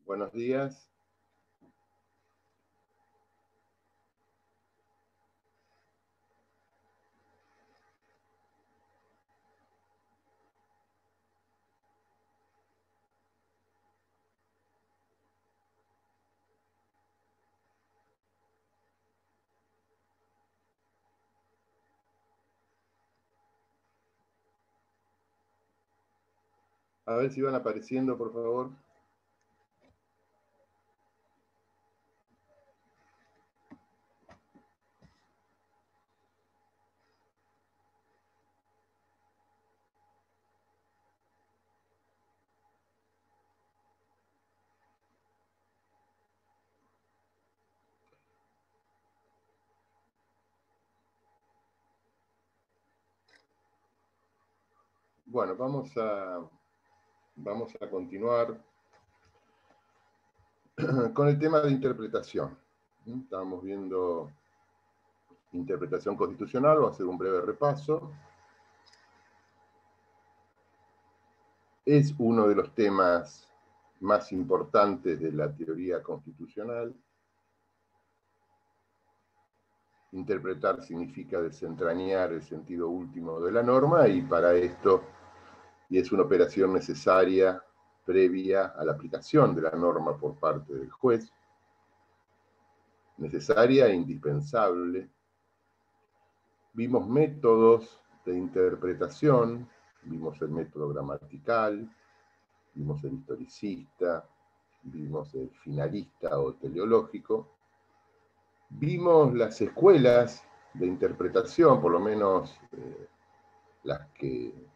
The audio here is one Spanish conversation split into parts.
Buenos días. A ver si van apareciendo, por favor. Bueno, vamos a continuar con el tema de interpretación. Estábamos viendo interpretación constitucional, voy a hacer un breve repaso. Es uno de los temas más importantes de la teoría constitucional. Interpretar significa desentrañar el sentido último de la norma y para esto, y es una operación necesaria previa a la aplicación de la norma por parte del juez, necesaria e indispensable. Vimos métodos de interpretación, vimos el método gramatical, vimos el historicista, vimos el finalista o teleológico, vimos las escuelas de interpretación, por lo menos las que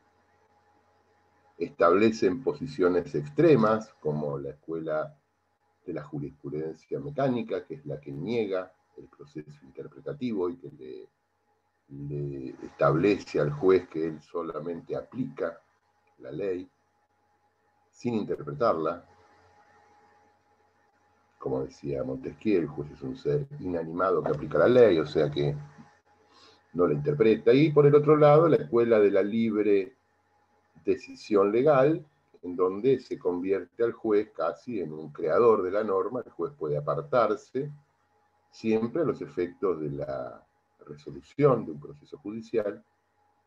establecen posiciones extremas, como la escuela de la jurisprudencia mecánica, que es la que niega el proceso interpretativo y que le establece al juez que él solamente aplica la ley sin interpretarla. Como decía Montesquieu, el juez es un ser inanimado que aplica la ley, o sea que no la interpreta. Y por el otro lado, la escuela de la libre decisión legal, en donde se convierte al juez casi en un creador de la norma. El juez puede apartarse siempre a los efectos de la resolución de un proceso judicial,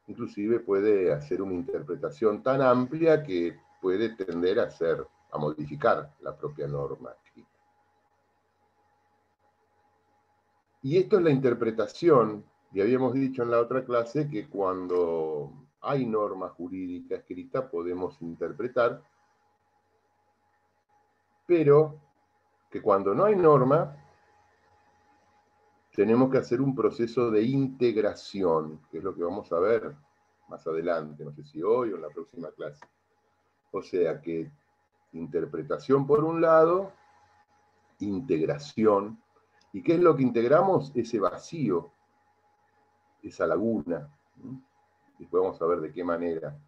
inclusive puede hacer una interpretación tan amplia que puede tender a modificar la propia norma escrita. Y esto es la interpretación, y habíamos dicho en la otra clase que cuando hay norma jurídica escrita podemos interpretar, pero que cuando no hay norma tenemos que hacer un proceso de integración, que es lo que vamos a ver más adelante, no sé si hoy o en la próxima clase. O sea que interpretación por un lado, integración. ¿Y qué es lo que integramos? Ese vacío, esa laguna. Después vamos a ver de qué manera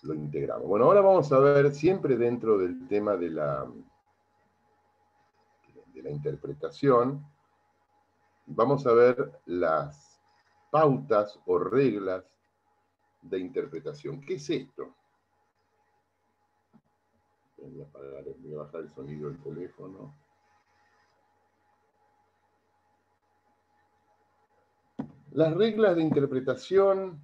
lo integramos. Bueno, ahora vamos a ver, siempre dentro del tema de la interpretación, vamos a ver las pautas o reglas de interpretación. ¿Qué es esto? Voy a bajar el sonido del teléfono. Las reglas de interpretación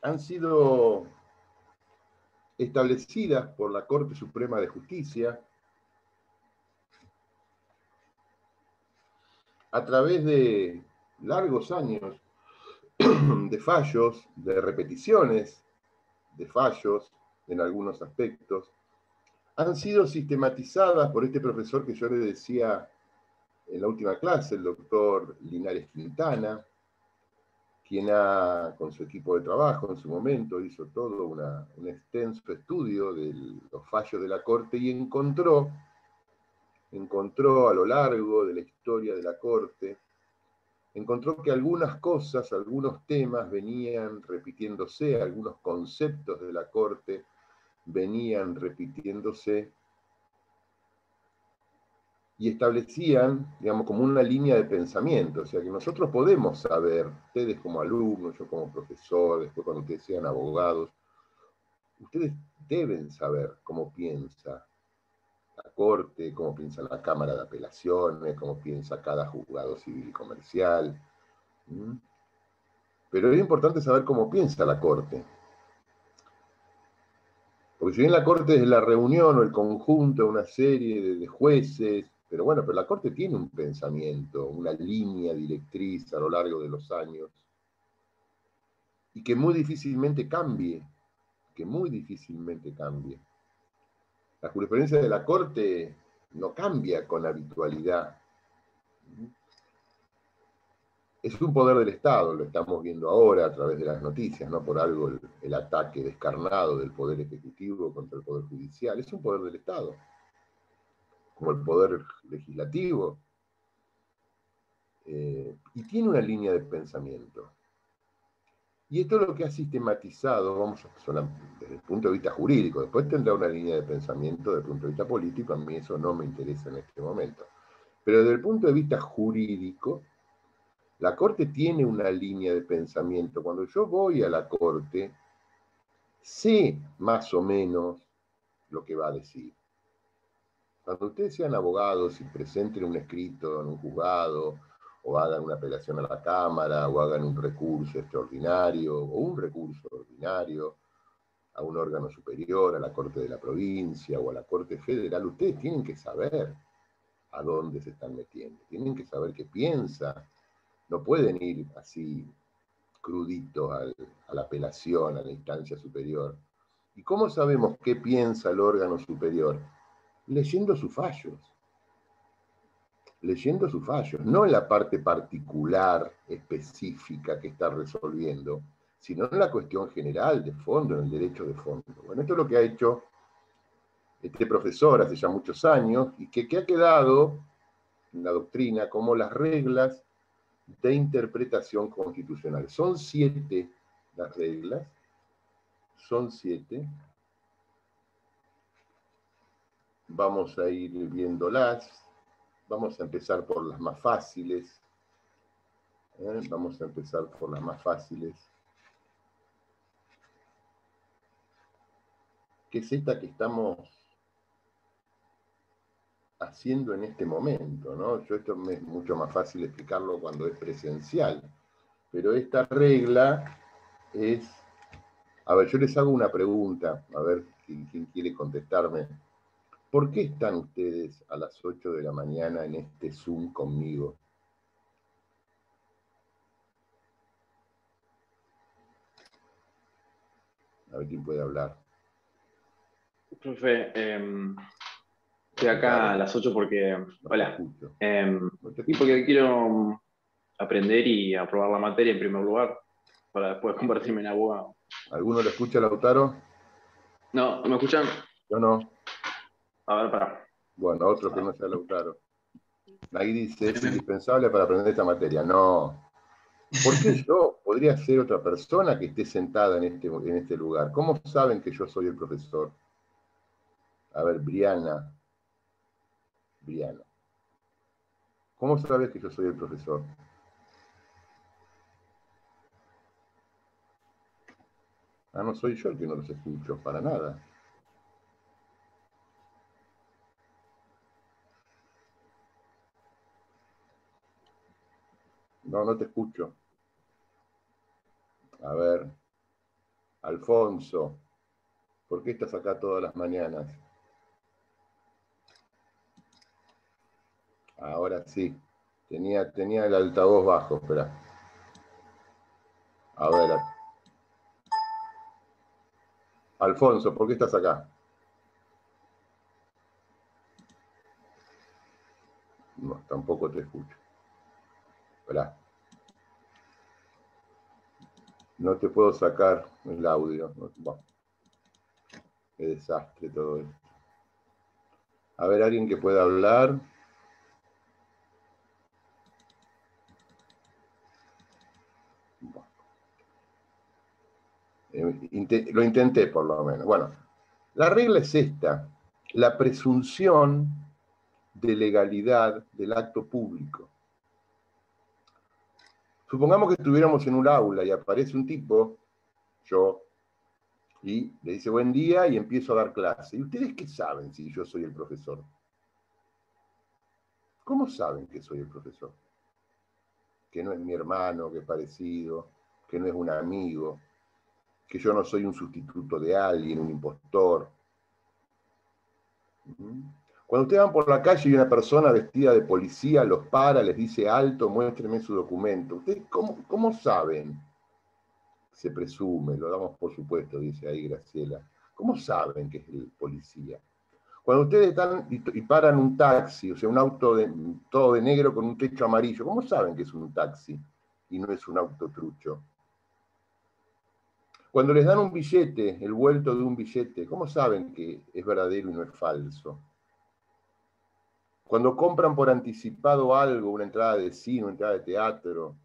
han sido establecidas por la Corte Suprema de Justicia a través de largos años de fallos, de repeticiones de fallos en algunos aspectos, han sido sistematizadas por este profesor que yo le decía en la última clase, el doctor Linares Quintana, quien con su equipo de trabajo en su momento hizo todo un extenso estudio de los fallos de la Corte y encontró a lo largo de la historia de la Corte, encontró que algunas cosas, algunos temas venían repitiéndose, algunos conceptos de la Corte venían repitiéndose y establecían, digamos, como una línea de pensamiento. O sea, que nosotros podemos saber, ustedes como alumnos, yo como profesor, después cuando ustedes sean abogados, ustedes deben saber cómo piensa la Corte, cómo piensa la Cámara de Apelaciones, cómo piensa cada juzgado civil y comercial. Pero es importante saber cómo piensa la Corte. Porque si bien la Corte es la reunión o el conjunto de una serie de jueces, pero bueno, pero la Corte tiene un pensamiento, una línea directriz a lo largo de los años, y que muy difícilmente cambie, que muy difícilmente cambie. La jurisprudencia de la Corte no cambia con habitualidad. Es un poder del Estado, lo estamos viendo ahora a través de las noticias, no por algo el ataque descarnado del Poder Ejecutivo contra el Poder Judicial, es un poder del Estado, como el Poder Legislativo, y tiene una línea de pensamiento. Y esto es lo que ha sistematizado, vamos a hablar desde el punto de vista jurídico, después tendrá una línea de pensamiento desde el punto de vista político, a mí eso no me interesa en este momento. Pero desde el punto de vista jurídico, la Corte tiene una línea de pensamiento. Cuando yo voy a la Corte, sé más o menos lo que va a decir. Cuando ustedes sean abogados y presenten un escrito en un juzgado, o hagan una apelación a la Cámara, o hagan un recurso extraordinario, o un recurso ordinario a un órgano superior, a la Corte de la Provincia o a la Corte Federal, ustedes tienen que saber a dónde se están metiendo, tienen que saber qué piensa. No pueden ir así cruditos a la apelación, a la instancia superior. ¿Y cómo sabemos qué piensa el órgano superior? Leyendo sus fallos. Leyendo sus fallos, no en la parte particular, específica que está resolviendo, sino en la cuestión general, de fondo, en el derecho de fondo. Bueno, esto es lo que ha hecho este profesor hace ya muchos años y que ha quedado en la doctrina como las reglas de interpretación constitucional. Son 7 las reglas, son 7. Vamos a ir viéndolas. Vamos a empezar por las más fáciles. Vamos a empezar por las más fáciles. Que es esta que estamos haciendo en este momento, ¿no? Esto me es mucho más fácil explicarlo cuando es presencial. Pero esta regla es... A ver, yo les hago una pregunta, a ver quién quiere contestarme. ¿Por qué están ustedes a las 8 de la mañana en este Zoom conmigo? A ver quién puede hablar. Profe, estoy acá a las 8 porque... No te Hola. escucho. No te Y escucho. porque quiero aprender y aprobar la materia en primer lugar, para después convertirme en abogado. ¿Alguno lo escucha, Lautaro? No, ¿me escuchan? Yo no. A ver, para. Bueno, otro que no sea Lautaro. Ahí dice, es indispensable para aprender esta materia. No. ¿Por qué yo podría ser otra persona que esté sentada en este lugar? ¿Cómo saben que yo soy el profesor? A ver, Briana. ¿Cómo sabes que yo soy el profesor? Ah, no soy yo el que no los escucho, para nada. No, no te escucho. A ver, Alfonso, ¿por qué estás acá todas las mañanas? Ahora sí. Tenía el altavoz bajo, espera. A ver. Alfonso, ¿por qué estás acá? No, tampoco te escucho. Espera. No te puedo sacar el audio. Bueno, qué desastre todo esto. A ver, alguien que pueda hablar. Bueno. Lo intenté por lo menos. Bueno, la regla es esta. La presunción de legalidad del acto público. Supongamos que estuviéramos en un aula y aparece un tipo, yo, Y le dice buen día y empiezo a dar clase. ¿Y ustedes qué saben si yo soy el profesor? ¿Cómo saben que soy el profesor? Que no es mi hermano, que es parecido, que no es un amigo, que yo no soy un sustituto de alguien, un impostor. Cuando ustedes van por la calle y una persona vestida de policía los para, les dice alto, muéstreme su documento. ¿Ustedes cómo saben? Se presume, lo damos por supuesto, dice ahí Graciela. ¿Cómo saben que es el policía? Cuando ustedes están y paran un taxi, o sea, un auto todo de negro con un techo amarillo, ¿cómo saben que es un taxi y no es un auto trucho? Cuando les dan un billete, el vuelto de un billete, ¿cómo saben que es verdadero y no es falso? Cuando compran por anticipado algo, una entrada de cine, una entrada de teatro,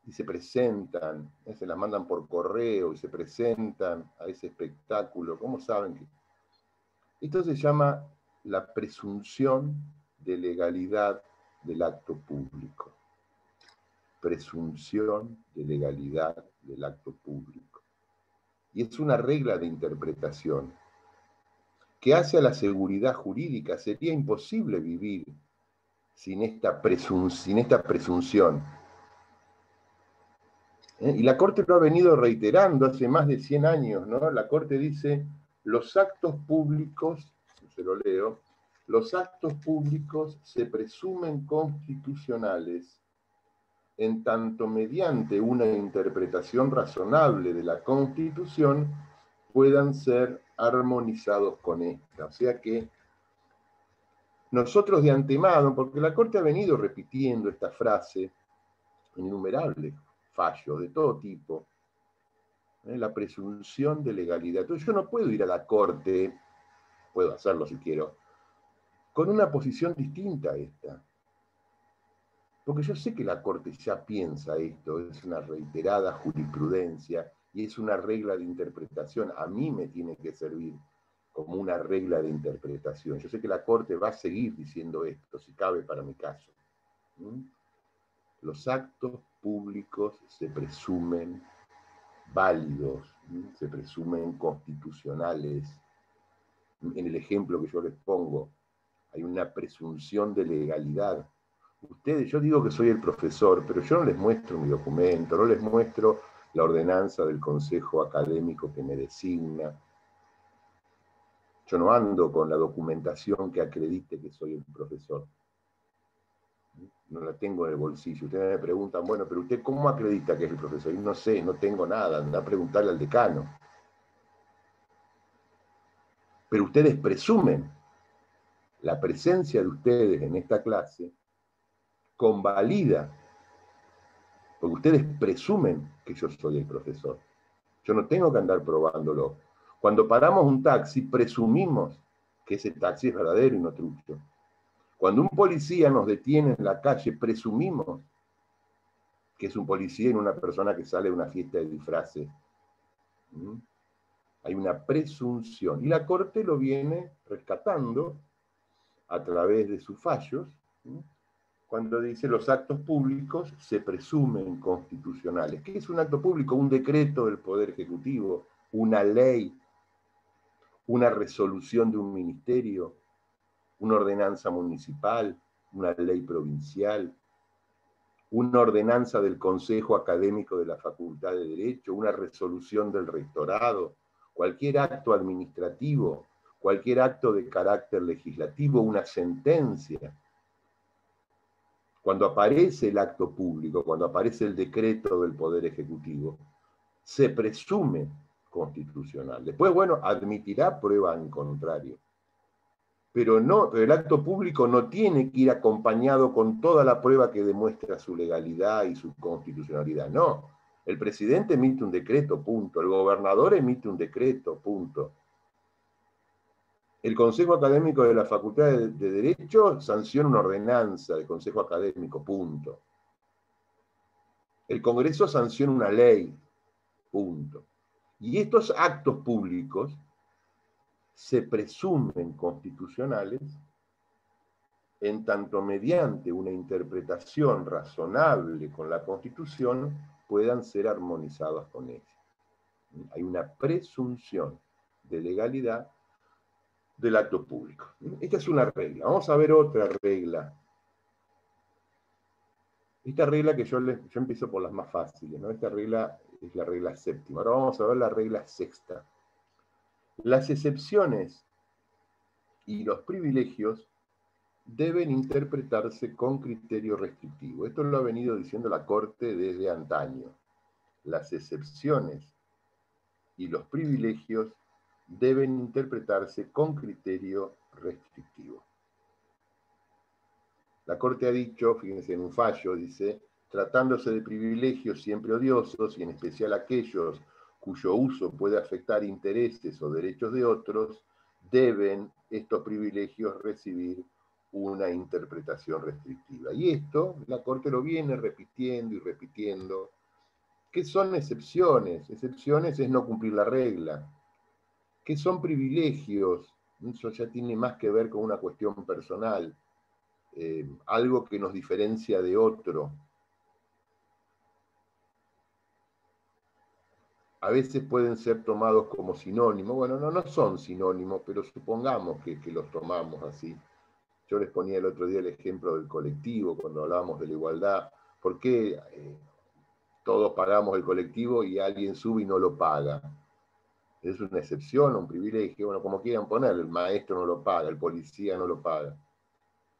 y se presentan, se las mandan por correo y se presentan a ese espectáculo, ¿cómo saben que? Esto se llama la presunción de legalidad del acto público. Presunción de legalidad del acto público. Y es una regla de interpretación que hace a la seguridad jurídica. Sería imposible vivir sin esta presunción. Y la Corte lo ha venido reiterando hace más de 100 años, ¿no? La Corte dice, los actos públicos, se lo leo, los actos públicos se presumen constitucionales en tanto mediante una interpretación razonable de la Constitución puedan ser armonizados con esta. O sea que nosotros de antemano, porque la Corte ha venido repitiendo esta frase en innumerables fallos de todo tipo, la presunción de legalidad. Entonces yo no puedo ir a la Corte, puedo hacerlo si quiero, con una posición distinta a esta. Porque yo sé que la Corte ya piensa esto, es una reiterada jurisprudencia y es una regla de interpretación. A mí me tiene que servir como una regla de interpretación. Yo sé que la Corte va a seguir diciendo esto, si cabe para mi caso. Los actos públicos se presumen válidos, se presumen constitucionales. En el ejemplo que yo les pongo, hay una presunción de legalidad. Ustedes, yo digo que soy el profesor, pero yo no les muestro mi documento, no les muestro la ordenanza del consejo académico que me designa. Yo no ando con la documentación que acredite que soy el profesor. No la tengo en el bolsillo. Ustedes me preguntan, bueno, pero usted ¿cómo acredita que es el profesor? Y no sé, no tengo nada, anda a preguntarle al decano. Pero ustedes presumen la presencia de ustedes en esta clase convalida, porque ustedes presumen que yo soy el profesor. Yo no tengo que andar probándolo. Cuando paramos un taxi, presumimos que ese taxi es verdadero y no trucho. Cuando un policía nos detiene en la calle, presumimos que es un policía y no una persona que sale de una fiesta de disfraces. Hay una presunción. Y la Corte lo viene rescatando a través de sus fallos, cuando dice los actos públicos se presumen constitucionales. ¿Qué es un acto público? Un decreto del Poder Ejecutivo, una ley, una resolución de un ministerio, una ordenanza municipal, una ley provincial, una ordenanza del Consejo Académico de la Facultad de Derecho, una resolución del rectorado, cualquier acto administrativo, cualquier acto de carácter legislativo, una sentencia. Cuando aparece el acto público, cuando aparece el decreto del Poder Ejecutivo, se presume constitucional. Después, bueno, admitirá prueba en contrario. Pero el acto público no tiene que ir acompañado con toda la prueba que demuestra su legalidad y su constitucionalidad. No. El presidente emite un decreto, punto. El gobernador emite un decreto, punto. El Consejo Académico de la Facultad de Derecho sanciona una ordenanza del Consejo Académico, punto. El Congreso sanciona una ley, punto. Y estos actos públicos se presumen constitucionales en tanto mediante una interpretación razonable con la Constitución puedan ser armonizados con ella. Hay una presunción de legalidad del acto público. Esta es una regla. Vamos a ver otra regla. Esta regla que yo empiezo por las más fáciles, ¿no? Esta regla es la regla séptima. Ahora vamos a ver la regla sexta. Las excepciones y los privilegios deben interpretarse con criterio restrictivo. Esto lo ha venido diciendo la Corte desde antaño. Las excepciones y los privilegios deben interpretarse con criterio restrictivo. La Corte ha dicho, fíjense en un fallo, dice, tratándose de privilegios siempre odiosos y en especial aquellos cuyo uso puede afectar intereses o derechos de otros, deben estos privilegios recibir una interpretación restrictiva. Y esto la Corte lo viene repitiendo y repitiendo. ¿Qué son excepciones? Excepciones es no cumplir la regla. ¿Qué son privilegios? Eso ya tiene más que ver con una cuestión personal. Algo que nos diferencia de otro. A veces pueden ser tomados como sinónimos. Bueno, no son sinónimos, pero supongamos que los tomamos así. Yo les ponía el otro día el ejemplo del colectivo, cuando hablábamos de la igualdad. ¿Por qué todos pagamos el colectivo y alguien sube y no lo paga? ¿Es una excepción o un privilegio? Bueno, como quieran ponerlo, el maestro no lo paga, el policía no lo paga.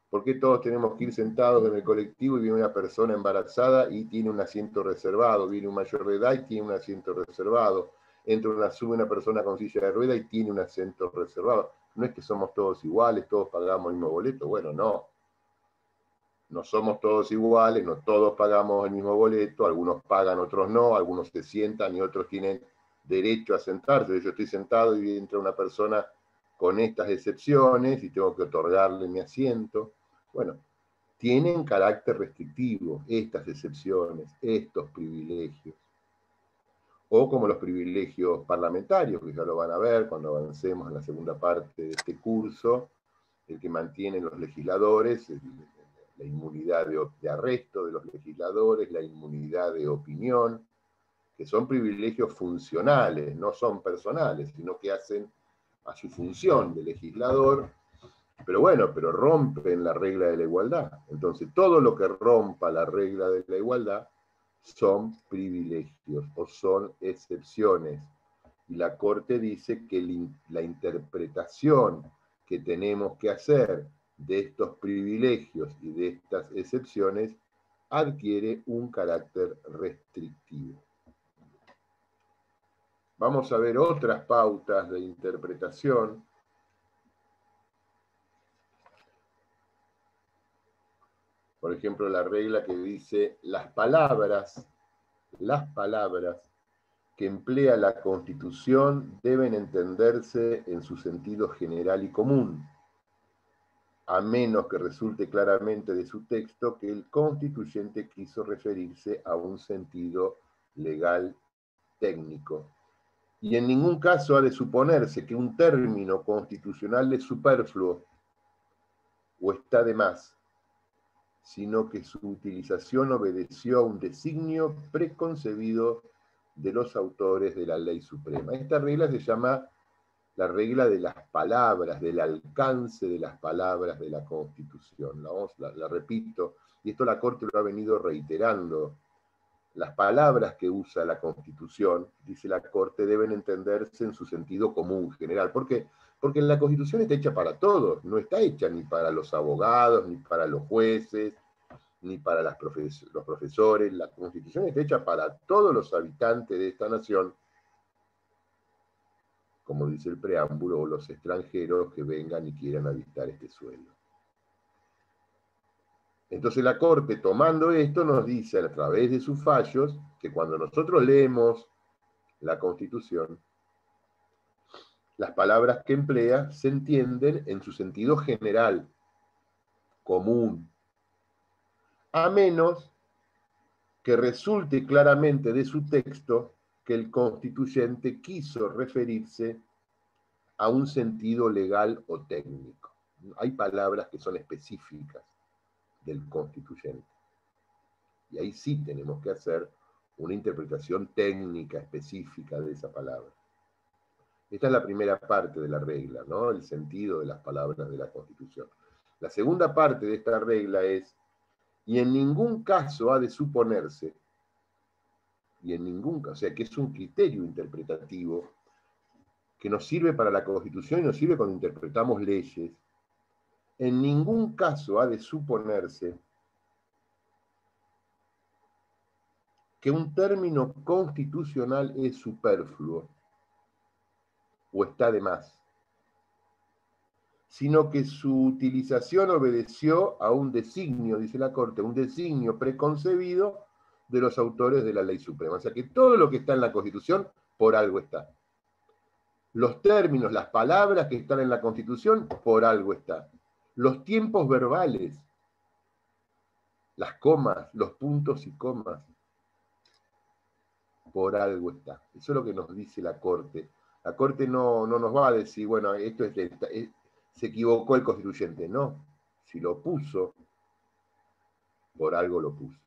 ¿Por qué todos tenemos que ir sentados en el colectivo y viene una persona embarazada y tiene un asiento reservado? Viene un mayor de edad y tiene un asiento reservado. Sube una persona con silla de rueda y tiene un asiento reservado. No es que somos todos iguales, todos pagamos el mismo boleto. Bueno, no. No somos todos iguales, no todos pagamos el mismo boleto, algunos pagan, otros no, algunos se sientan y otros tienen derecho a sentarse. Yo estoy sentado y entra una persona con estas excepciones y tengo que otorgarle mi asiento. Bueno, tienen carácter restrictivo estas excepciones, estos privilegios. O como los privilegios parlamentarios, que ya lo van a ver cuando avancemos en la segunda parte de este curso, el que mantienen los legisladores, la inmunidad de arresto de los legisladores, la inmunidad de opinión, que son privilegios funcionales, no son personales, sino que hacen a su función de legislador, pero bueno, pero rompen la regla de la igualdad. Entonces, todo lo que rompa la regla de la igualdad son privilegios o son excepciones. Y la Corte dice que la interpretación que tenemos que hacer de estos privilegios y de estas excepciones adquiere un carácter restrictivo. Vamos a ver otras pautas de interpretación. Por ejemplo, la regla que dice las palabras que emplea la Constitución deben entenderse en su sentido general y común, a menos que resulte claramente de su texto que el constituyente quiso referirse a un sentido legal técnico. Y en ningún caso ha de suponerse que un término constitucional es superfluo o está de más, sino que su utilización obedeció a un designio preconcebido de los autores de la ley suprema. Esta regla se llama la regla de las palabras, del alcance de las palabras de la Constitución. La repito, y esto la Corte lo ha venido reiterando. Las palabras que usa la Constitución, dice la Corte, deben entenderse en su sentido común general. ¿Por qué? Porque la Constitución está hecha para todos, no está hecha ni para los abogados, ni para los jueces, ni para los profesores. La Constitución está hecha para todos los habitantes de esta nación, como dice el preámbulo, o los extranjeros que vengan y quieran habitar este suelo. Entonces la Corte, tomando esto, nos dice a través de sus fallos que cuando nosotros leemos la Constitución, las palabras que emplea se entienden en su sentido general, común, a menos que resulte claramente de su texto que el constituyente quiso referirse a un sentido legal o técnico. Hay palabras que son específicas del constituyente. Y ahí sí tenemos que hacer una interpretación técnica específica de esa palabra. Esta es la primera parte de la regla, ¿no? El sentido de las palabras de la Constitución. La segunda parte de esta regla es, y en ningún caso ha de suponerse, y en ningún caso, o sea, que es un criterio interpretativo que nos sirve para la Constitución y nos sirve cuando interpretamos leyes, en ningún caso ha de suponerse que un término constitucional es superfluo o está de más, sino que su utilización obedeció a un designio, dice la Corte, un designio preconcebido de los autores de la ley suprema. O sea que todo lo que está en la Constitución, por algo está. Los términos, las palabras que están en la Constitución, por algo está. Los tiempos verbales, las comas, los puntos y comas, por algo está. Eso es lo que nos dice la Corte. La Corte no nos va a decir, bueno, esto se equivocó el constituyente. No, si lo puso, por algo lo puso.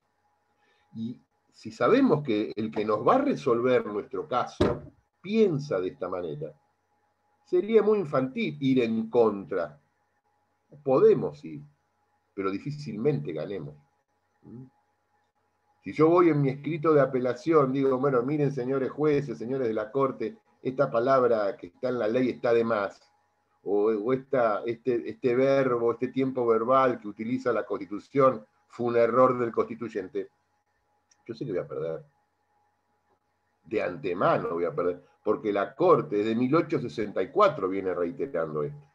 Y si sabemos que el que nos va a resolver nuestro caso piensa de esta manera, sería muy infantil ir en contra. Podemos ir, pero difícilmente ganemos. Si yo voy en mi escrito de apelación, digo, bueno, miren señores jueces, señores de la Corte, esta palabra que está en la ley está de más, o este verbo, este tiempo verbal que utiliza la Constitución fue un error del constituyente, yo sé que voy a perder. De antemano voy a perder, porque la Corte desde 1864 viene reiterando esto.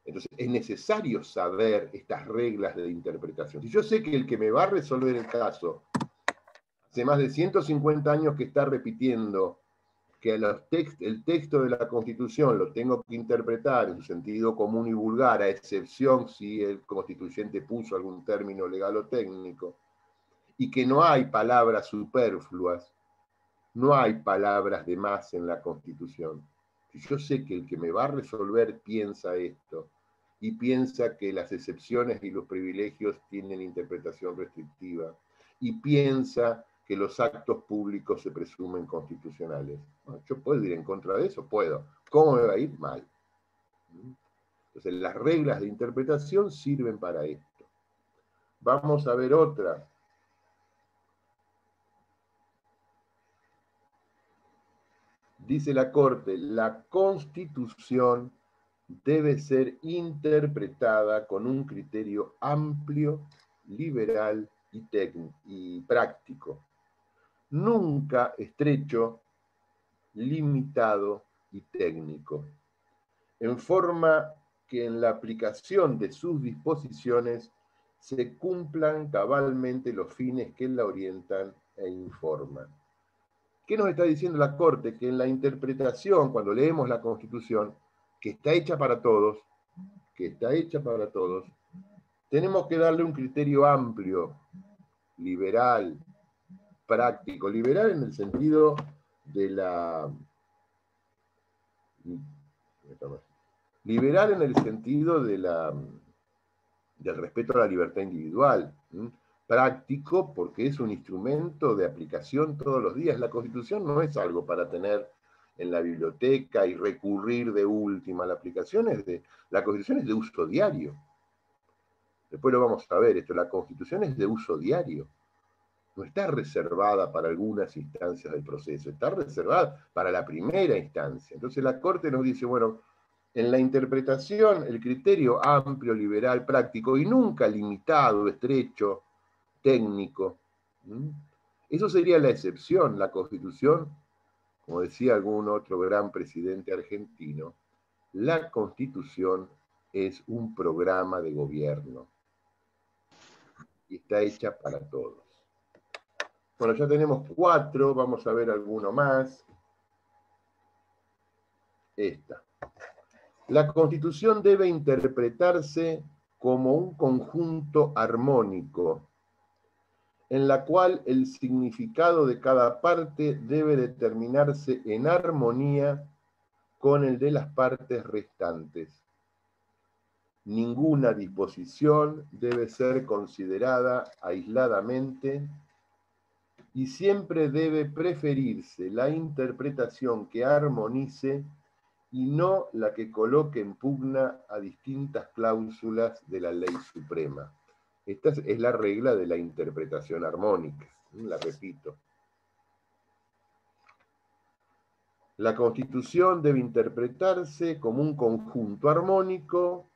Entonces, es necesario saber estas reglas de interpretación. Si yo sé que el que me va a resolver el caso, hace más de 150 años que está repitiendo que el texto de la Constitución lo tengo que interpretar en su sentido común y vulgar, a excepción si el constituyente puso algún término legal o técnico, y que no hay palabras superfluas, no hay palabras de más en la Constitución. Si yo sé que el que me va a resolver piensa esto, y piensa que las excepciones y los privilegios tienen interpretación restrictiva, y piensa que los actos públicos se presumen constitucionales. Bueno, ¿yo puedo ir en contra de eso? Puedo. ¿Cómo me va a ir? Mal. Entonces, las reglas de interpretación sirven para esto. Vamos a ver otra. Dice la Corte, la Constitución debe ser interpretada con un criterio amplio, liberal y práctico. Nunca estrecho, limitado y técnico, en forma que en la aplicación de sus disposiciones se cumplan cabalmente los fines que la orientan e informan. ¿Qué nos está diciendo la Corte? Que en la interpretación, cuando leemos la Constitución, que está hecha para todos, tenemos que darle un criterio amplio, liberal, práctico. Liberal en el sentido de liberal en el sentido del respeto a la libertad individual. Práctico porque es un instrumento de aplicación todos los días. La Constitución no es algo para tener en la biblioteca y recurrir de última. La Constitución es de uso diario. Después lo vamos a ver esto. La Constitución es de uso diario. No está reservada para algunas instancias del proceso, está reservada para la primera instancia. Entonces la Corte nos dice, bueno, en la interpretación, el criterio amplio, liberal, práctico y nunca limitado, estrecho, técnico. Eso sería la excepción. La Constitución, como decía algún otro gran presidente argentino, la Constitución es un programa de gobierno y está hecha para todos. Bueno, ya tenemos 4, vamos a ver alguno más. Esta. La Constitución debe interpretarse como un conjunto armónico, en la cual el significado de cada parte debe determinarse en armonía con el de las partes restantes. Ninguna disposición debe ser considerada aisladamente y siempre debe preferirse la interpretación que armonice y no la que coloque en pugna a distintas cláusulas de la ley suprema. Esta es la regla de la interpretación armónica, la repito. La Constitución debe interpretarse como un conjunto armónico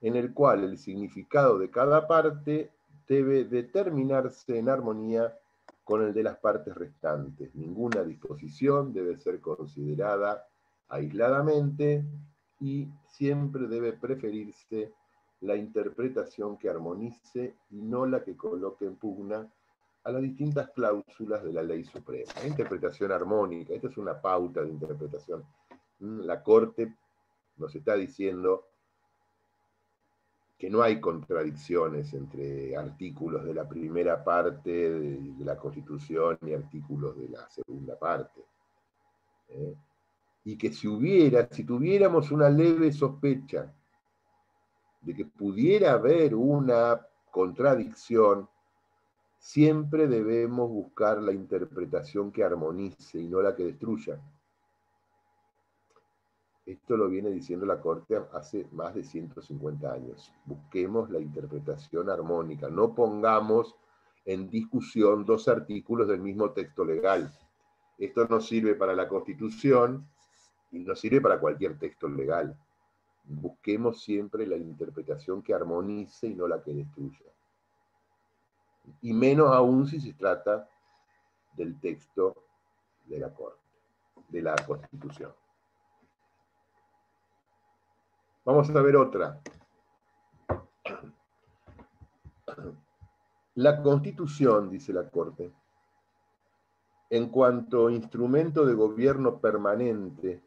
en el cual el significado de cada parte debe determinarse en armonía con el de las partes restantes. Ninguna disposición debe ser considerada aisladamente y siempre debe preferirse la interpretación que armonice y no la que coloque en pugna a las distintas cláusulas de la ley suprema. La interpretación armónica, esta es una pauta de interpretación. La Corte nos está diciendo que no hay contradicciones entre artículos de la primera parte de la Constitución y artículos de la segunda parte. Y que si tuviéramos una leve sospecha de que pudiera haber una contradicción, siempre debemos buscar la interpretación que armonice y no la que destruya. Esto lo viene diciendo la Corte hace más de 150 años. Busquemos la interpretación armónica, no pongamos en discusión dos artículos del mismo texto legal. Esto no sirve para la Constitución y no sirve para cualquier texto legal. Busquemos siempre la interpretación que armonice y no la que destruya. Y menos aún si se trata del texto de la Corte, de la Constitución. Vamos a ver otra. La Constitución, dice la Corte, en cuanto instrumento de gobierno permanente,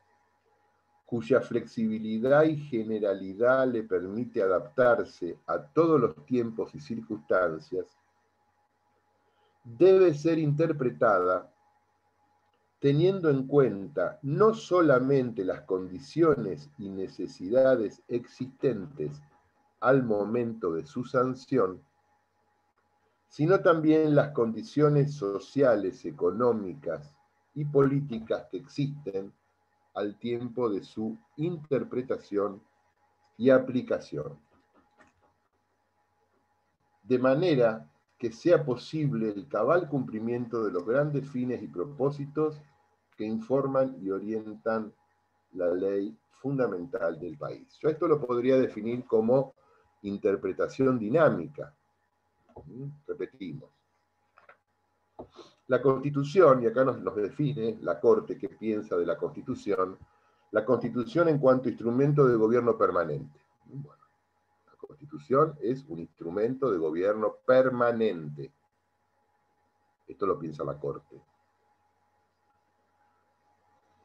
cuya flexibilidad y generalidad le permite adaptarse a todos los tiempos y circunstancias, debe ser interpretada teniendo en cuenta no solamente las condiciones y necesidades existentes al momento de su sanción, sino también las condiciones sociales, económicas y políticas que existen al tiempo de su interpretación y aplicación. De manera que sea posible el cabal cumplimiento de los grandes fines y propósitos que informan y orientan la ley fundamental del país. Yo esto lo podría definir como interpretación dinámica. Repetimos. La Constitución, y acá nos define la Corte que piensa de la Constitución en cuanto instrumento de gobierno permanente. Bueno, la Constitución es un instrumento de gobierno permanente. Esto lo piensa la Corte.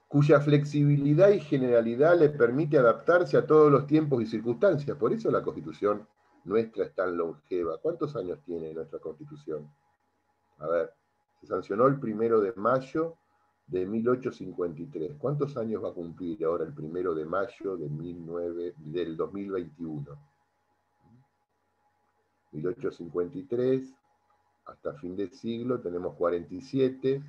Cuya flexibilidad y generalidad le permite adaptarse a todos los tiempos y circunstancias. Por eso la Constitución nuestra es tan longeva. ¿Cuántos años tiene nuestra Constitución? A ver, se sancionó el 1 de mayo de 1853. ¿Cuántos años va a cumplir ahora el 1 de mayo del 2021? 1853, hasta fin de siglo tenemos 47,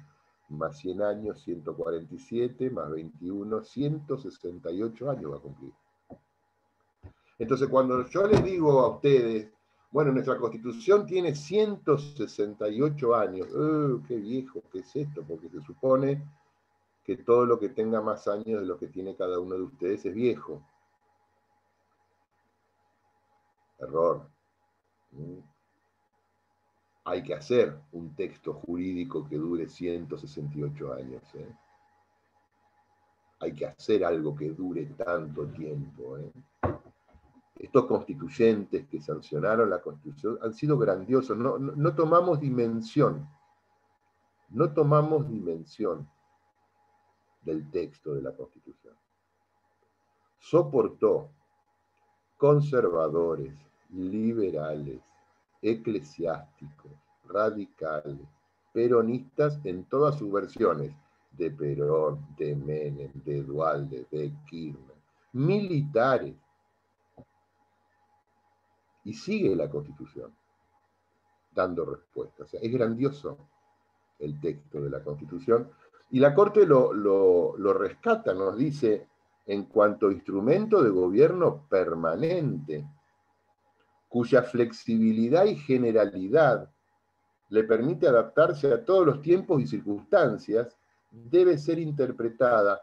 más 100 años, 147, más 21, 168 años va a cumplir. Entonces, cuando yo les digo a ustedes, bueno, nuestra Constitución tiene 168 años, qué viejo, ¿qué es esto? Porque se supone que todo lo que tenga más años de lo que tiene cada uno de ustedes es viejo. Error. Hay que hacer un texto jurídico que dure 168 años. Hay que hacer algo que dure tanto tiempo. Estos constituyentes que sancionaron la Constitución han sido grandiosos. No tomamos dimensión. No tomamos dimensión del texto de la Constitución. Soportó conservadores, liberales, eclesiásticos, radicales, peronistas en todas sus versiones, de Perón, de Menem, de Duhalde, de Kirchner, militares, y sigue la Constitución dando respuesta. O sea, es grandioso el texto de la Constitución, y la Corte lo rescata, nos dice, en cuanto a instrumento de gobierno permanente, cuya flexibilidad y generalidad le permite adaptarse a todos los tiempos y circunstancias, debe ser interpretada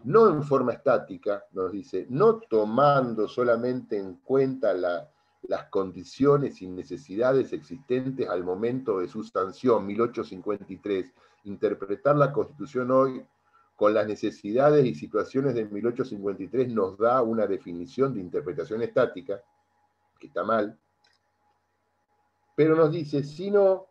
no en forma estática, nos dice, no tomando solamente en cuenta las condiciones y necesidades existentes al momento de su sanción, 1853, interpretar la Constitución hoy con las necesidades y situaciones de 1853 nos da una definición de interpretación estática, que está mal, pero nos dice, sino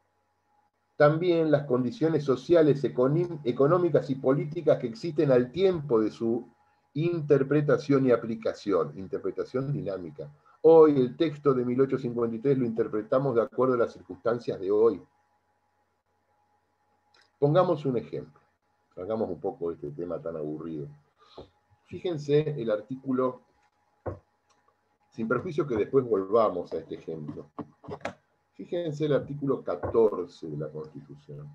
también las condiciones sociales, económicas y políticas que existen al tiempo de su interpretación y aplicación, interpretación dinámica. Hoy el texto de 1853 lo interpretamos de acuerdo a las circunstancias de hoy. Pongamos un ejemplo, hagamos un poco de este tema tan aburrido. Fíjense el artículo, sin perjuicio que después volvamos a este ejemplo. Fíjense el artículo 14 de la Constitución.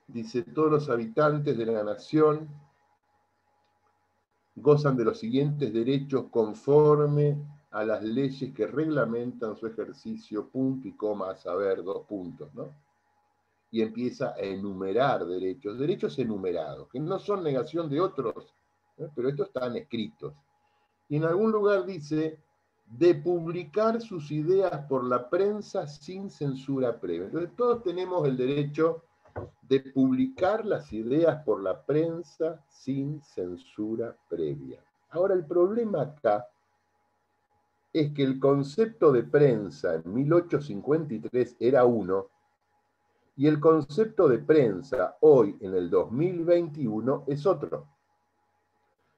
Dice, todos los habitantes de la nación gozan de los siguientes derechos conforme a las leyes que reglamentan su ejercicio, punto y coma, a saber, 2 puntos, ¿no? Y empieza a enumerar derechos enumerados, que no son negación de otros, ¿no? Pero estos están escritos. Y en algún lugar dice, de publicar sus ideas por la prensa sin censura previa. Entonces todos tenemos el derecho de publicar las ideas por la prensa sin censura previa. Ahora, el problema acá es que el concepto de prensa en 1853 era uno, y el concepto de prensa hoy, en el 2021, es otro.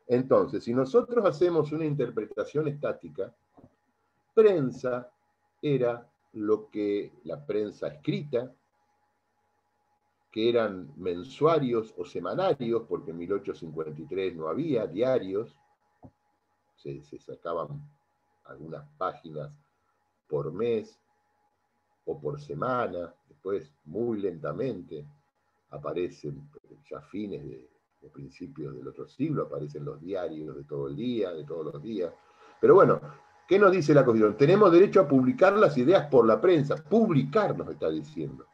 Entonces, si nosotros hacemos una interpretación estática, prensa era lo que la prensa escrita, que eran mensuarios o semanarios, porque en 1853 no había diarios, se sacaban algunas páginas por mes o por semana, después muy lentamente aparecen, ya a fines de principios del otro siglo, aparecen los diarios de todo el día, de todos los días. Pero bueno, ¿qué nos dice la Constitución? Tenemos derecho a publicar las ideas por la prensa. Publicar nos está diciendo.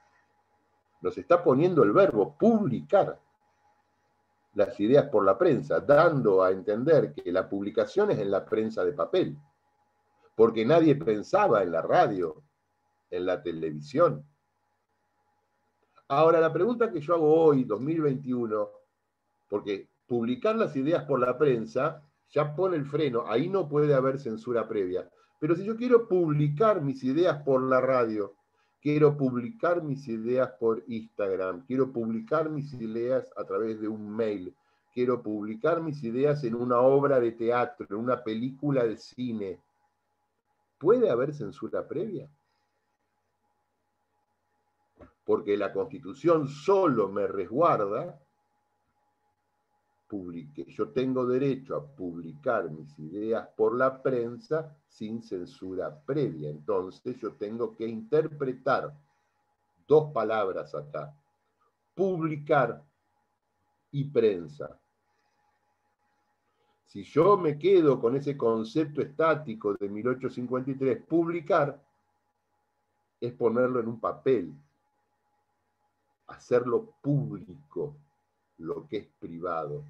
Nos está poniendo el verbo publicar las ideas por la prensa, dando a entender que la publicación es en la prensa de papel, porque nadie pensaba en la radio, en la televisión. Ahora, la pregunta que yo hago hoy, 2021, porque publicar las ideas por la prensa ya pone el freno, ahí no puede haber censura previa. Pero si yo quiero publicar mis ideas por la radio, quiero publicar mis ideas por Instagram, quiero publicar mis ideas a través de un mail, quiero publicar mis ideas en una obra de teatro, en una película de cine, ¿puede haber censura previa? Porque la Constitución solo me resguarda yo tengo derecho a publicar mis ideas por la prensa sin censura previa. Entonces yo tengo que interpretar 2 palabras acá, publicar y prensa. Si yo me quedo con ese concepto estático de 1853, publicar es ponerlo en un papel, hacerlo público, lo que es privado.